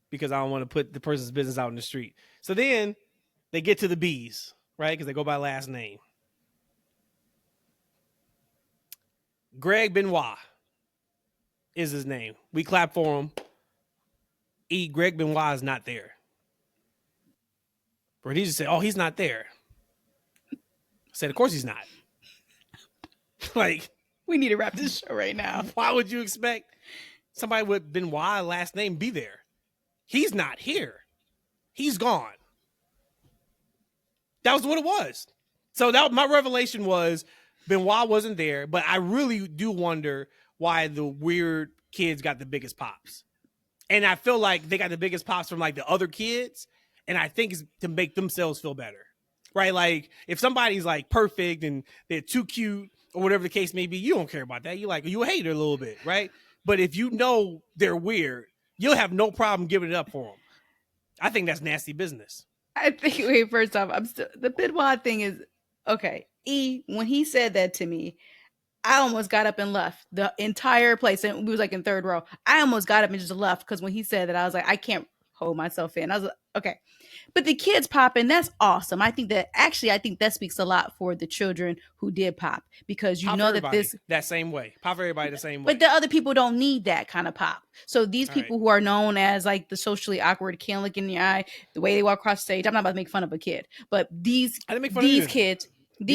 because I don't want to put the person's business out in the street. So then they get to the B's, right? Because they go by last name. Greg Benoit is his name. We clap for him. Greg Benoit is not there. Rhodesia said, "Oh, he's not there." I said, "Of course he's not." Like, we need to wrap this show right now. Why would you expect somebody with Benoit last name be there? He's not here. He's gone. That was what it was. So that my revelation was Benoit wasn't there, but I really do wonder why the weird kids got the biggest pops. And I feel like they got the biggest pops from like the other kids, and I think it's to make themselves feel better. Right? Like if somebody's like perfect and they're too cute or whatever the case may be, you don't care about that. You hate it a little bit, right? But if you know they're weird, you'll have no problem giving it up for them. I think that's nasty business. I think, wait, first off, the Benoit thing is, okay. When he said that to me, I almost got up and left the entire place. And we was like in third row. I almost got up and just left because when he said that, I was like, I can't hold myself in. I was like, okay. But the kids popping, that's awesome. I think that speaks a lot for the children who did pop, because you know that that same way. Pop for everybody the same way. But the other people don't need that kind of pop. So these people who are known as like the socially awkward, can't look in the eye, the way they walk across stage. I'm not about to make fun of a kid, but these kids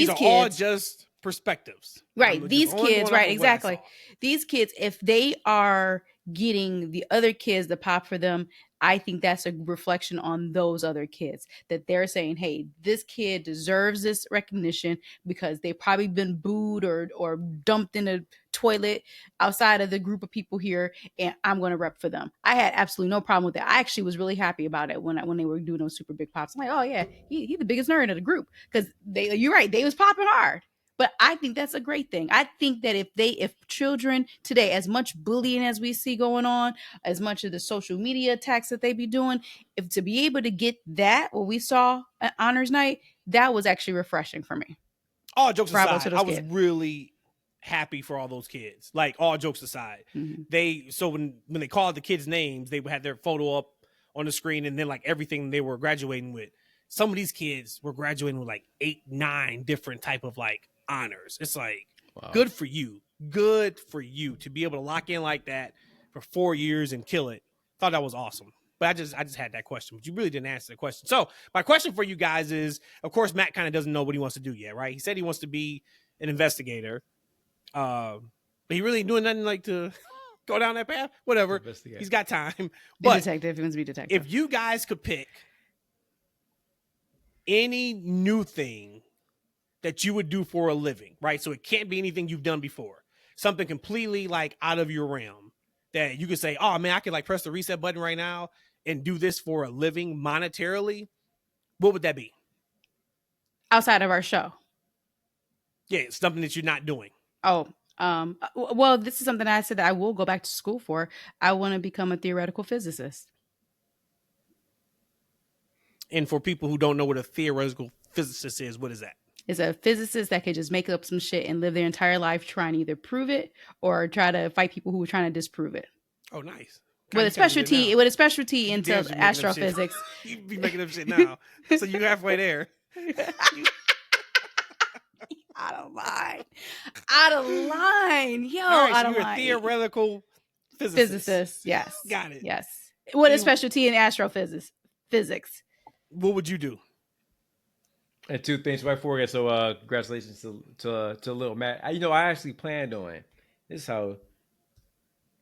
are all just perspectives. Right. These kids, right, exactly. These kids, if they are getting the other kids to pop for them, I think that's a reflection on those other kids, that they're saying, hey, this kid deserves this recognition because they've probably been booed or dumped in a toilet outside of the group of people here, and I'm going to rep for them. I had absolutely no problem with that. I actually was really happy about it when they were doing those super big pops. I'm like, oh yeah, he's the biggest nerd of the group, because you're right, they was popping hard. But I think that's a great thing. I think that if children today, as much bullying as we see going on, as much of the social media attacks that they be doing, if to be able to get that, what we saw at Honors Night, that was actually refreshing for me. All jokes aside, I was really happy for all those kids. Like, all jokes aside. Mm-hmm. When they called the kids' names, they had their photo up on the screen, and then like everything they were graduating with. Some of these kids were graduating with like 8, 9 different type of like honors. It's like, wow. Good for you to be able to lock in like that for 4 years and kill it. Thought that was awesome. But I just had that question, but you really didn't answer the question. So my question for you guys is, of course, Matt kind of doesn't know what he wants to do yet, right? He said he wants to be an investigator, but he really doing nothing like to go down that path. Whatever, he's got time. But detective, he wants to be detective. If you guys could pick any new thing that you would do for a living, right? So it can't be anything you've done before. Something completely like out of your realm that you could say, oh man, I could like press the reset button right now and do this for a living monetarily. What would that be? Outside of our show. Yeah, it's something that you're not doing. Oh, well, this is something I said that I will go back to school for. I want to become a theoretical physicist. And for people who don't know what a theoretical physicist is, what is that? Is a physicist that could just make up some shit and live their entire life trying to either prove it or try to fight people who are trying to disprove it. Oh, nice. With a specialty into astrophysics. You be making up shit now. So you're halfway there. Out of line. Out of line. Yo, right, out so of you're line. a theoretical physicist. Yes. Got it. Yes. What a specialty in astrophysics. Physics. What would you do? And two things right before we get so congratulations to little Matt. I actually planned on this is how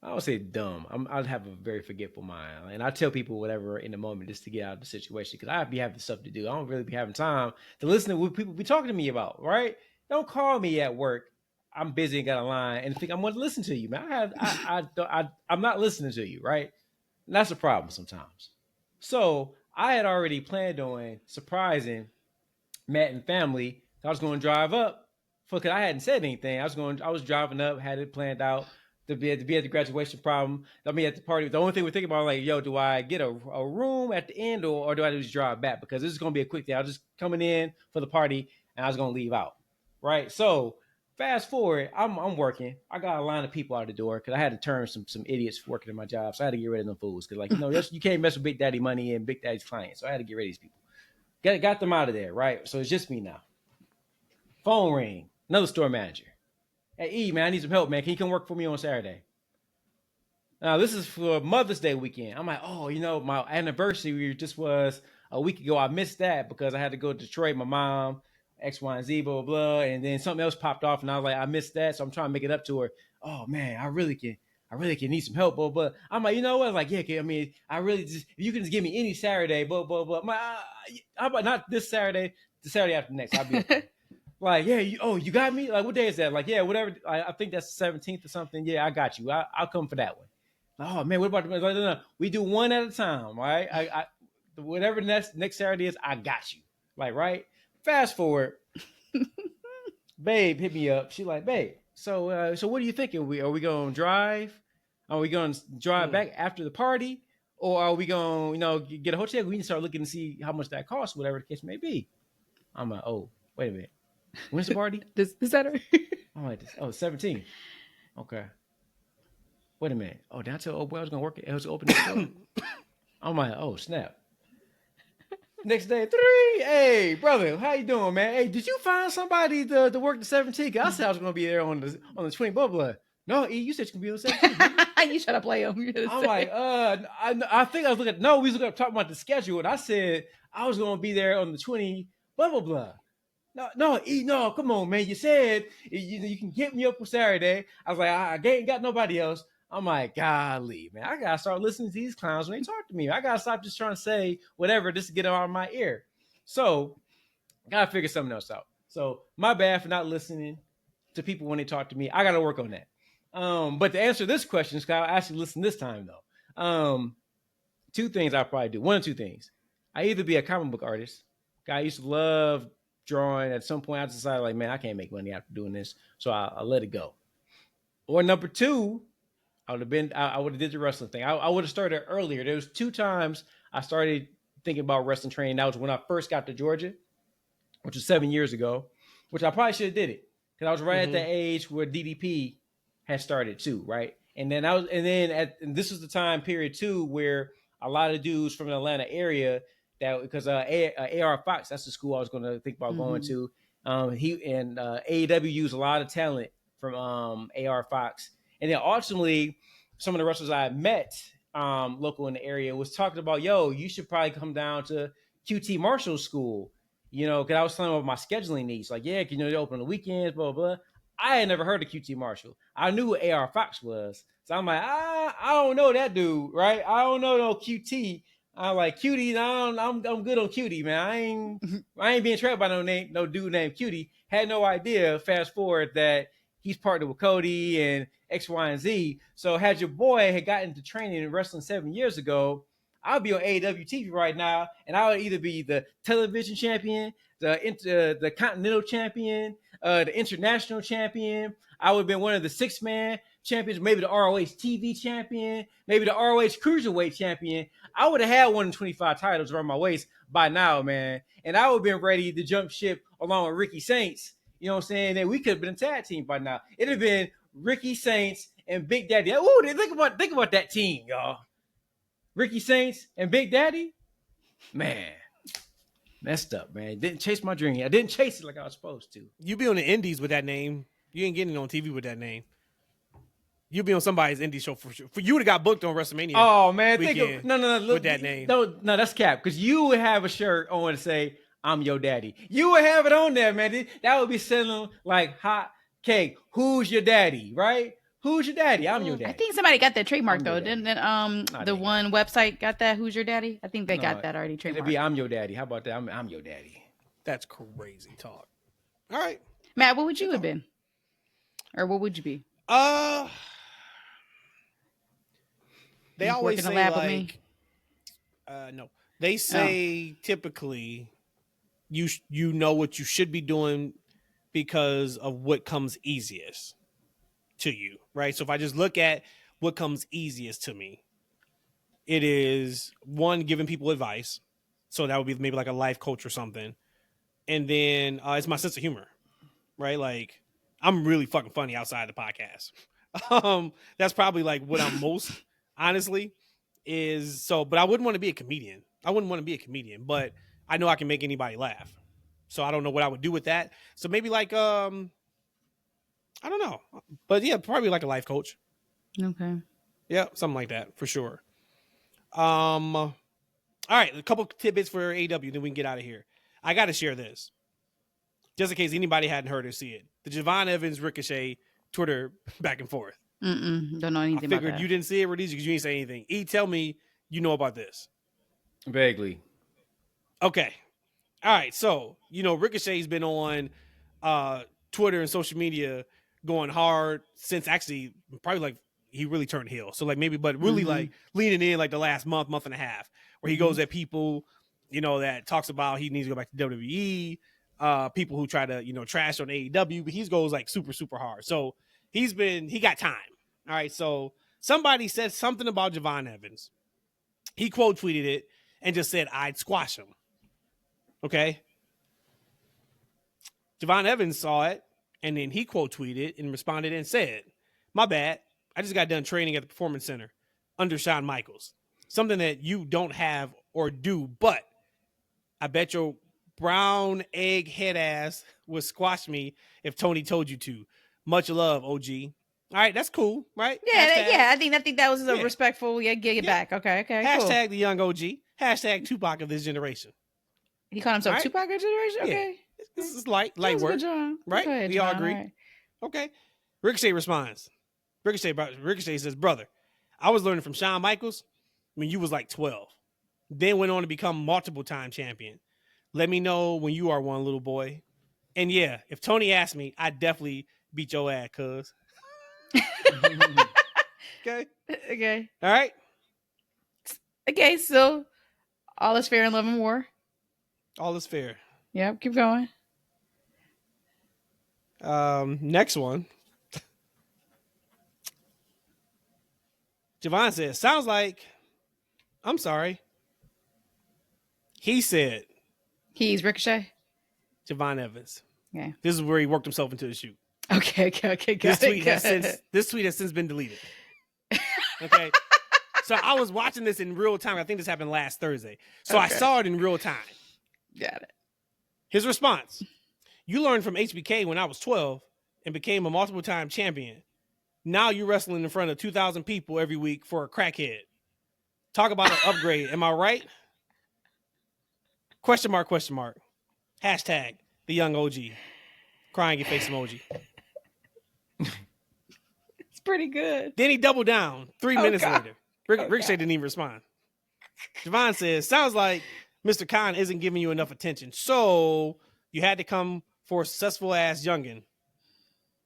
I don't say dumb. I'd have a very forgetful mind, and I tell people whatever in the moment just to get out of the situation because I'd be having stuff to do. I don't really be having time to listen to what people be talking to me about. Right? Don't call me at work. I'm busy and got a line and think I'm going to listen to you, man. I'm not listening to you. Right? And that's a problem sometimes. So I had already planned on surprising Matt and family. I was going to drive up because I hadn't said anything. I was driving up, had it planned out to be at the graduation problem. I mean, at the party. The only thing we're thinking about, like, yo, do I get a room at the end or do I just drive back? Because this is going to be a quick thing. I was just coming in for the party and I was going to leave out. Right. So fast forward, I'm working. I got a line of people out the door because I had to turn some idiots working in my job. So I had to get rid of them fools because, like, you can't mess with Big Daddy money and Big Daddy's clients. So I had to get rid of these people. Got them out of there, right? So it's just me now. Phone ring. Another store manager. Hey, E, man, I need some help, man. Can you come work for me on Saturday? Now, this is for Mother's Day weekend. I'm like, oh, my anniversary just was a week ago. I missed that because I had to go to Detroit. My mom, X, Y, and Z, blah, blah, blah. And then something else popped off, and I was like, I missed that. So I'm trying to make it up to her. Oh, man, I really can need some help, blah, blah. I'm like, you know what? Like, yeah, I mean, I really just, if you can just give me any Saturday, blah, blah, blah. I'm like, how about not this Saturday, the Saturday after next? I'll be okay. Like, yeah, you got me? Like, what day is that? Like, yeah, whatever. I think that's the 17th or something. Yeah, I got you. I'll come for that one. Oh, man, what about the like, no. We do one at a time, right? I whatever next Saturday is, I got you. Like, right? Fast forward. Babe hit me up. She like, babe, so what are you thinking? Are we going to drive? Are we going to drive back after the party? Or are we going to, get a hotel? We can start looking to see how much that costs, whatever the case may be. I'm like, oh, wait a minute. When's the party? This Saturday. I'm like, 17. Okay. Wait a minute. Oh, did I tell old boy I was going to work? It was open the store. I'm like, oh, snap. Next day, 3. Hey, brother, how you doing, man? Hey, did you find somebody to work the 17th? I said I was going to be there on the 20. Blah, blah. No, E, you said you could be on the 17th. You try to play him. I'm like, I think I was looking. No, we was talking about the schedule, and I said I was going to be there on the 20. Blah blah blah. No, E, no, come on, man. You said you can get me up for Saturday. I was like, I ain't got nobody else. I'm like, golly, man, I gotta start listening to these clowns when they talk to me. I gotta stop just trying to say whatever just to get out of my ear. So, gotta figure something else out. So, my bad for not listening to people when they talk to me. I gotta work on that. But to answer this question, Scott, I actually listen this time though. 2 things I probably do. 1 or 2 things. I either be a comic book artist. I used to love drawing. At some point, I decided, like, man, I can't make money after doing this, so I let it go. Or number 2, I would have did the wrestling thing. I would have started earlier. There was 2 times I started thinking about wrestling training. That was when I first got to Georgia, which was 7 years ago, which I probably should have did it because I was right at the age where DDP had started too, right? And then this was the time period too where a lot of dudes from the Atlanta area that because AR Fox, that's the school I was going to think about going to. AEW used a lot of talent from AR Fox, and then ultimately some of the wrestlers I met local in the area was talking about, yo, you should probably come down to QT Marshall School, because I was telling them about my scheduling needs. Like, yeah, they open on the weekends, blah, blah, blah. I had never heard of QT Marshall. I knew what AR Fox was. So I'm like, I don't know that dude, right? I don't know no QT. I'm like Cutie. No, I'm good on Cutie, man. I ain't being trapped by no dude named Cutie. Had no idea. Fast forward that he's partnered with Cody and X, Y, and Z. So had your boy had gotten into training in wrestling 7 years ago, I'll be on AEW TV right now, and I would either be the television champion, the continental champion, the international champion. I would have been one of the 6-man champions, maybe the ROH TV champion, maybe the ROH Cruiserweight champion. I would have had 125 titles around my waist by now, man. And I would have been ready to jump ship along with Ricky Saints. You know what I'm saying? And we could have been a tag team by now. It'd have been Ricky Saints and Big Daddy. Ooh, think about that team, y'all. Ricky Saints and Big Daddy. Man, messed up, man. Didn't chase my dream. I didn't chase it like I was supposed to. You be on the indies with that name. You ain't getting on TV with that name. You'll be on somebody's indie show for sure. For you would have got booked on WrestleMania. Oh man, no, look, with that name. No, that's cap. Because you would have a shirt on to say "I'm your daddy." You would have it on there, man. That would be selling like hot cake. Who's your daddy, right? Who's your daddy? I'm your daddy. I think somebody got that trademark though. Didn't the one website got that? Who's your daddy? I think they got that already trademarked. It'd be I'm your daddy. How about that? I'm your daddy. That's crazy talk. All right, Matt, what would you have been, or what would you be? They always say like, no. They say typically, you know what you should be doing because of what comes easiest to you, right? So if I just look at what comes easiest to me, it is one, giving people advice. So that would be maybe like a life coach or something, and then it's my sense of humor, right? Like I'm really fucking funny outside the podcast. That's probably like what I'm most. Honestly, is so, but I wouldn't want to be a comedian. But I know I can make anybody laugh. So I don't know what I would do with that. So maybe like, I don't know, but yeah, probably like a life coach. Okay. Yeah, something like that for sure. All right, a couple tidbits for AEW, then we can get out of here. I got to share this, just in case anybody hadn't heard or see it. The JeVon Evans Richochet Twitter back and forth. Don't know anything about that. I figured you didn't see it, Rhodesia, because you didn't say anything. E, tell me you know about this. Vaguely. Okay. All right. So, Ricochet's been on Twitter and social media going hard since actually probably like he really turned heel. So like maybe, but really like leaning in like the last month and a half where he goes at people, that talks about he needs to go back to WWE, people who try to, trash on AEW, but he goes like super, super hard. So he got time. All right. So somebody said something about JeVon Evans. He quote tweeted it and just said, I'd squash him. Okay. JeVon Evans saw it and then he quote tweeted and responded and said, my bad. I just got done training at the Performance Center under Shawn Michaels. Something that you don't have or do, but I bet your brown egg head ass would squash me if Tony told you to. Much love, OG. All right, that's cool, right? Yeah, I think that was a respectful. Get it back. Okay, Hashtag cool. the young OG. Hashtag Tupac of this generation. He called himself Tupac of generation. Okay, this is light work, right? Ahead, we all John. agree. All right. Okay. Ricochet responds. Ricochet says, brother, I was learning from Shawn Michaels when you was like 12. Then went on to become multiple time champion. Let me know when you are one, little boy. And yeah, if Tony asked me, I'd definitely beat your ass, cuz. Okay. All right. Okay, so all is fair in love and war. All is fair. Yep, keep going. Next one. JeVon says, sounds like, I'm sorry. He said. He's Ricochet? JeVon Evans. Yeah. This is where he worked himself into the shoot. Okay. This tweet has since been deleted. Okay. So I was watching this in real time. I think this happened last Thursday. So I saw it in real time. Got it. His response. You learned from HBK when I was 12 and became a multiple time champion. Now you're wrestling in front of 2,000 people every week for a crackhead. Talk about an upgrade. Am I right? Question mark. Hashtag the young OG. Crying your face emoji. It's pretty good. Then he doubled down 3 minutes later. Ricochet didn't even respond. JeVon says, sounds like Mr. Khan isn't giving you enough attention. So you had to come for a successful ass youngin.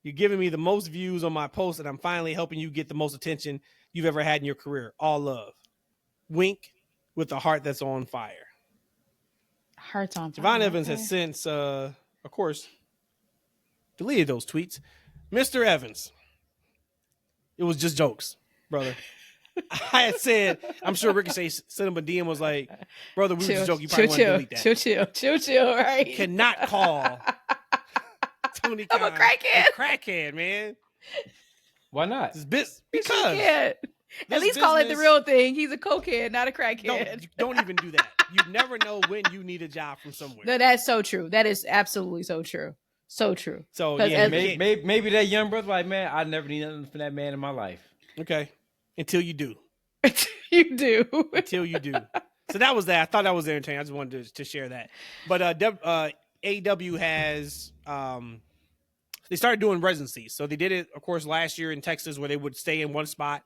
You're giving me the most views on my post, and I'm finally helping you get the most attention you've ever had in your career. All love. Wink with a heart that's on fire. Hearts on fire. JeVon Evans has since, of course, deleted those tweets. Mr. Evans, it was just jokes, brother. I had said, I'm sure Ricochet sent him a DM, was like, brother, we were just joking. You probably want to delete that. Chill, right? Cannot call Tony Khan I'm a crackhead. a crackhead, man. Why not? Because at least call it the real thing. He's a cokehead, not a crackhead. Don't even do that. You never know when you need a job from somewhere. No, that's so true. That is absolutely so true. So true. So yeah, maybe that young brother like, man, I never need nothing from that man in my life. Okay, until you do. You do. Until you do. So that was that. I thought that was entertaining. I just wanted to share that. But AEW has they started doing residencies. So they did it, of course, last year in Texas, where they would stay in one spot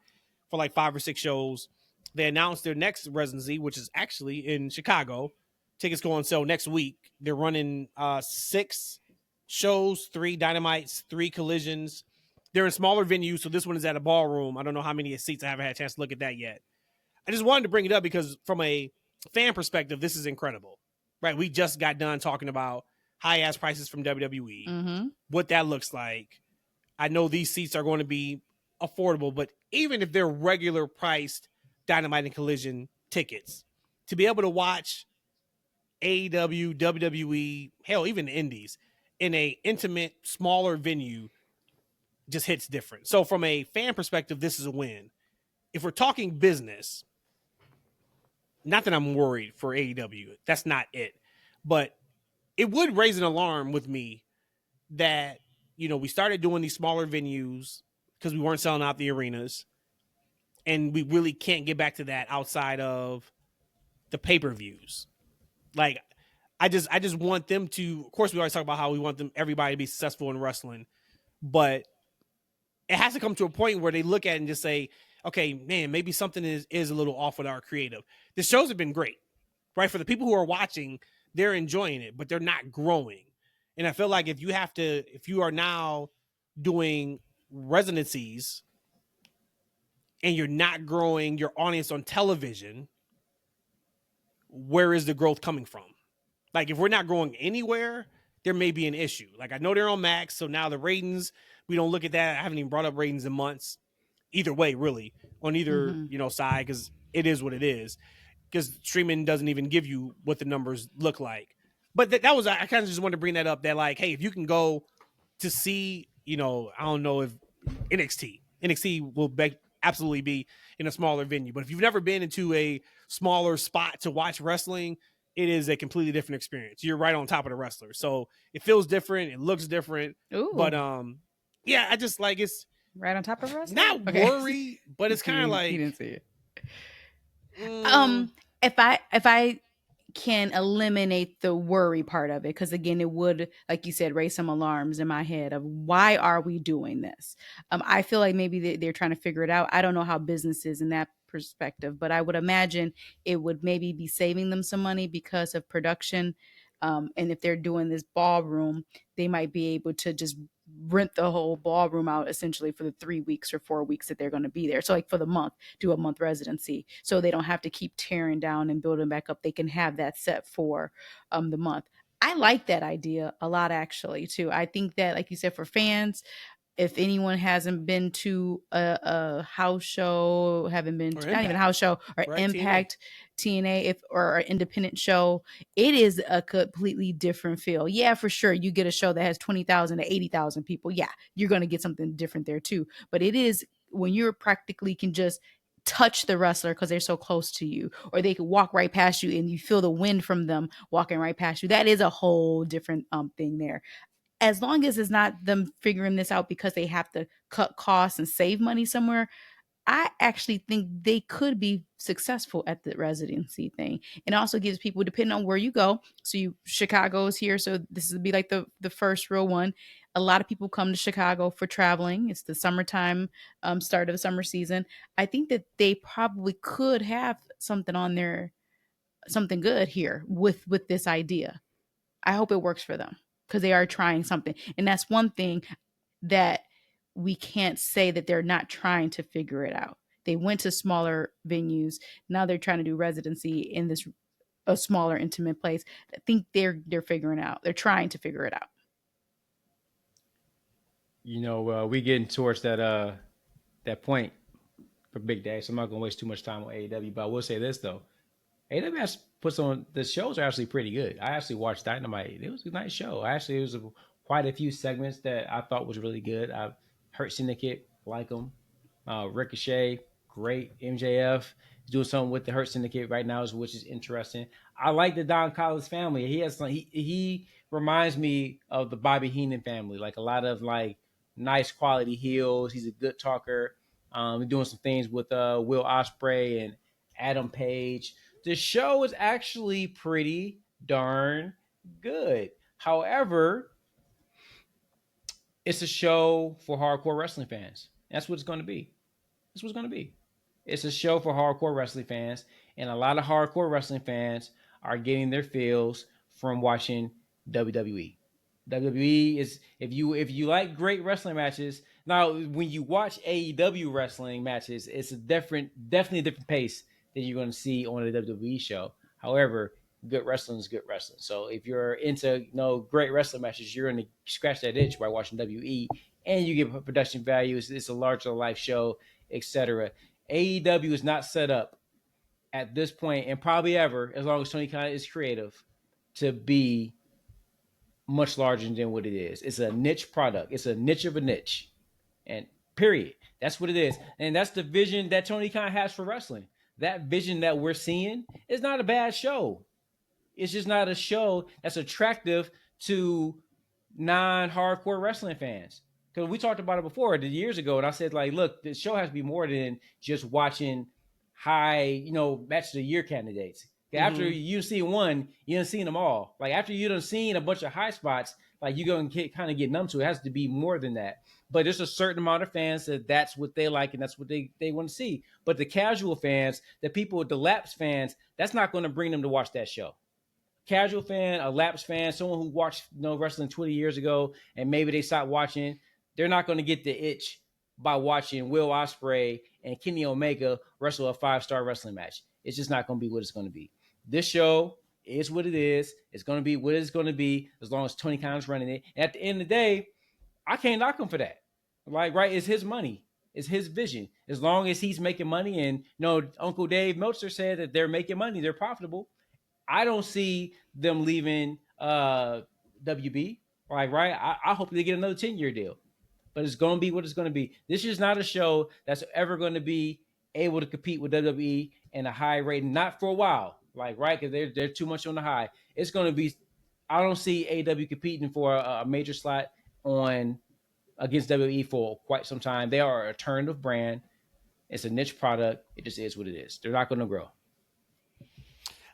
for like 5 or 6 shows. They announced their next residency, which is actually in Chicago. Tickets go on sale next week. They're running 6 shows, 3 Dynamites, 3 Collisions. They're in smaller venues, so this one is at a ballroom. I don't know how many seats. I haven't had a chance to look at that yet. I just wanted to bring it up because from a fan perspective, this is incredible. Right? We just got done talking about high-ass prices from WWE, what that looks like. I know these seats are going to be affordable, but even if they're regular priced Dynamite and Collision tickets, to be able to watch AEW, WWE, hell, even the Indies in a intimate, smaller venue just hits different. So from a fan perspective, this is a win. If we're talking business, not that I'm worried for AEW, that's not it, but it would raise an alarm with me that, you know, we started doing these smaller venues because we weren't selling out the arenas, and we really can't get back to that outside of the pay-per-views. Like, I just want them to, of course, we always talk about how we want everybody to be successful in wrestling, but it has to come to a point where they look at it and just say, okay, man, maybe something is a little off with our creative. The shows have been great, right? For the people who are watching, they're enjoying it, but they're not growing. And I feel like if you are now doing residencies and you're not growing your audience on television, where is the growth coming from? Like, if we're not growing anywhere, there may be an issue. Like, I know they're on Max, so now the ratings, we don't look at that. I haven't even brought up ratings in months. Either way, really, on either side, because it is what it is. Because streaming doesn't even give you what the numbers look like. But that was, I kind of just wanted to bring that up. That like, hey, if you can go to see, I don't know if NXT will absolutely be in a smaller venue. But if you've never been into a smaller spot to watch wrestling, it is a completely different experience. You're right on top of the wrestler, so it feels different. It looks different. Ooh. But yeah, I just like it's right on top of wrestling. Not worry, but it's kind of like you didn't see it. If I can eliminate the worry part of it, because again, it would, like you said, raise some alarms in my head of why are we doing this? I feel like maybe they're trying to figure it out. I don't know how business is in that perspective, but I would imagine it would maybe be saving them some money because of production. And if they're doing this ballroom, they might be able to just rent the whole ballroom out essentially for the 3 weeks or 4 weeks that they're going to be there. So like for the month, do a month residency. So they don't have to keep tearing down and building back up. They can have that set for the month. I like that idea a lot, actually, too. I think that, like you said, for fans, if anyone hasn't been to a house show, haven't been to, not even a house show, or right, Impact, TNA, or an independent show, it is a completely different feel. Yeah, for sure. You get a show that has 20,000 to 80,000 people. Yeah, you're going to get something different there too. But it is when you're practically can just touch the wrestler because they're so close to you, or they can walk right past you and you feel the wind from them walking right past you. That is a whole different thing there. As long as it's not them figuring this out because they have to cut costs and save money somewhere, I actually think they could be successful at the residency thing. It also gives people, depending on where you go. So Chicago is here, so this would be like the first real one. A lot of people come to Chicago for traveling. It's the summertime, start of the summer season. I think that they probably could have something on there, something good here with this idea. I hope it works for them because they are trying something, and that's one thing that we can't say that they're not trying to figure it out. They went to smaller venues. Now they're trying to do residency in this a smaller, intimate place. I think they're figuring it out. They're trying to figure it out. You know, we getting towards that point for Big Day, so I'm not gonna waste too much time on AEW. But I will say this though, AEW has puts on the shows are actually pretty good. I actually watched Dynamite. It was a nice show. It was quite a few segments that I thought was really good. I Hurt Syndicate, like them. Ricochet, great. MJF is doing something with the Hurt Syndicate right now, which is interesting. I like the Don Collins family. He reminds me of the Bobby Heenan family, like a lot of like nice quality heels. He's a good talker. Doing some things with Will Ospreay and Adam Page. The show is actually pretty darn good. However, it's a show for hardcore wrestling fans. That's what it's going to be. That's what it's going to be. It's a show for hardcore wrestling fans, and a lot of hardcore wrestling fans are getting their feels from watching WWE. WWE is if you like great wrestling matches. Now, when you watch AEW wrestling matches, it's definitely a different pace than you're going to see on a WWE show. However, good wrestling is good wrestling. So if you're into great wrestling matches, you're going to scratch that itch by watching WWE, and you get production value. It's a larger life show, etc. AEW is not set up at this point, and probably ever, as long as Tony Khan is creative, to be much larger than what it is. It's a niche product. It's a niche of a niche, and period. That's what it is, and that's the vision that Tony Khan has for wrestling. That vision that we're seeing is not a bad show. It's just not a show that's attractive to non-hardcore wrestling fans. Because we talked about it before, years ago, and I said, like, look, the show has to be more than just watching high, match of the year candidates. After you've seen one, you done seen them all. Like after you done seen a bunch of high spots, like you're gonna kind of get numb to it. It has to be more than that. But there's a certain amount of fans that's what they like and that's what they want to see. But the casual fans, the people, the lapsed fans, that's not going to bring them to watch that show. Casual fan, a lapsed fan, someone who watched wrestling 20 years ago and maybe they stopped watching, they're not going to get the itch by watching Will Ospreay and Kenny Omega wrestle a 5-star wrestling match. It's just not going to be what it's going to be. This show is what it is. It's going to be what it's going to be as long as Tony Khan's running it. And at the end of the day, I can't knock him for that. Like, right, it's his money. It's his vision. As long as he's making money and, Uncle Dave Meltzer said that they're making money, they're profitable. I don't see them leaving WB. Like, right? I hope they get another 10-year deal. But it's going to be what it's going to be. This is not a show that's ever going to be able to compete with WWE in a high rating, not for a while. Like, right? Because they're too much on the high. It's going to be, I don't see AEW competing for a major slot against WWE for quite some time. They are an alternative brand. It's a niche product. It just is what it is. They're not going to grow.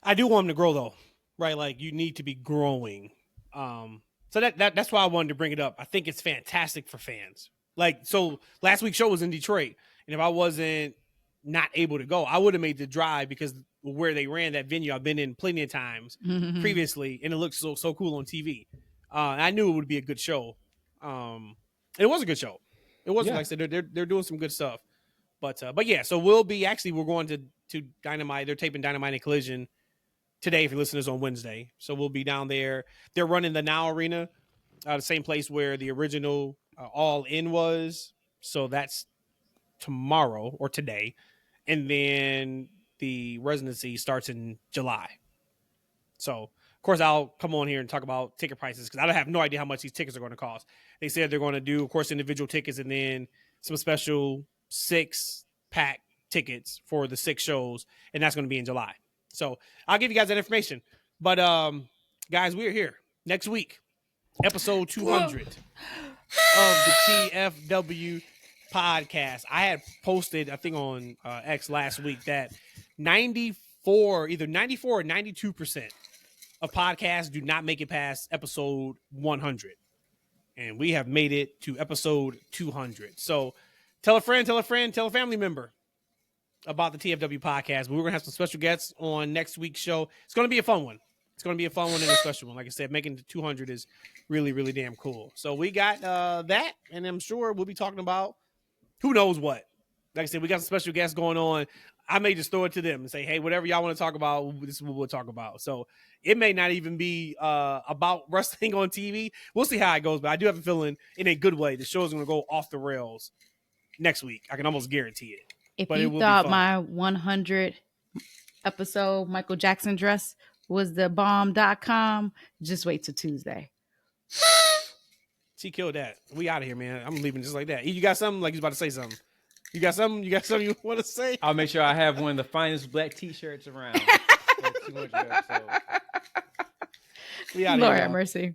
I do want them to grow though, right? Like you need to be growing. So that's why I wanted to bring it up. I think it's fantastic for fans. Like, so last week's show was in Detroit, and if I wasn't not able to go, I would have made the drive because where they ran that venue, I've been in plenty of times previously, and it looks so cool on TV. I knew it would be a good show. It was a good show. It wasn't like I said, they're doing some good stuff. But yeah, so we're going to Dynamite. They're taping Dynamite and Collision today for listeners on Wednesday. So we'll be down there. They're running the Now Arena, the same place where the original All In was. So that's tomorrow or today. And then the residency starts in July. So, of course, I'll come on here and talk about ticket prices because I have no idea how much these tickets are going to cost. They said they're going to do, of course, individual tickets and then some special 6-pack tickets for the 6 shows. And that's going to be in July. So I'll give you guys that information. But, guys, we're here next week, episode 200 of the TFW podcast, I had posted, I think on X last week, that 94 or 92% of podcasts do not make it past episode 100. And we have made it to episode 200. So tell a friend, tell a family member about the TFW podcast. But we're going to have some special guests on next week's show. It's going to be a fun one. It's going to be a fun one and a special one. Like I said, making it to 200 is really, really damn cool. So we got that, and I'm sure we'll be talking about who knows what. Like I said, we got some special guests going on. I may just throw it to them and say, hey, whatever y'all want to talk about, this is what we'll talk about. So it may not even be about wrestling on TV. We'll see how it goes, but I do have a feeling in a good way the show is going to go off the rails next week. I can almost guarantee it. If but you thought my 100 episode Michael Jackson dress was the bomb.com, just wait till Tuesday. She killed that. We out of here, man. I'm leaving just like that. You got something? Like you was about to say something. You got something? You got something you want to say? I'll make sure I have one of the finest black T-shirts around. We out of here. Lord have mercy.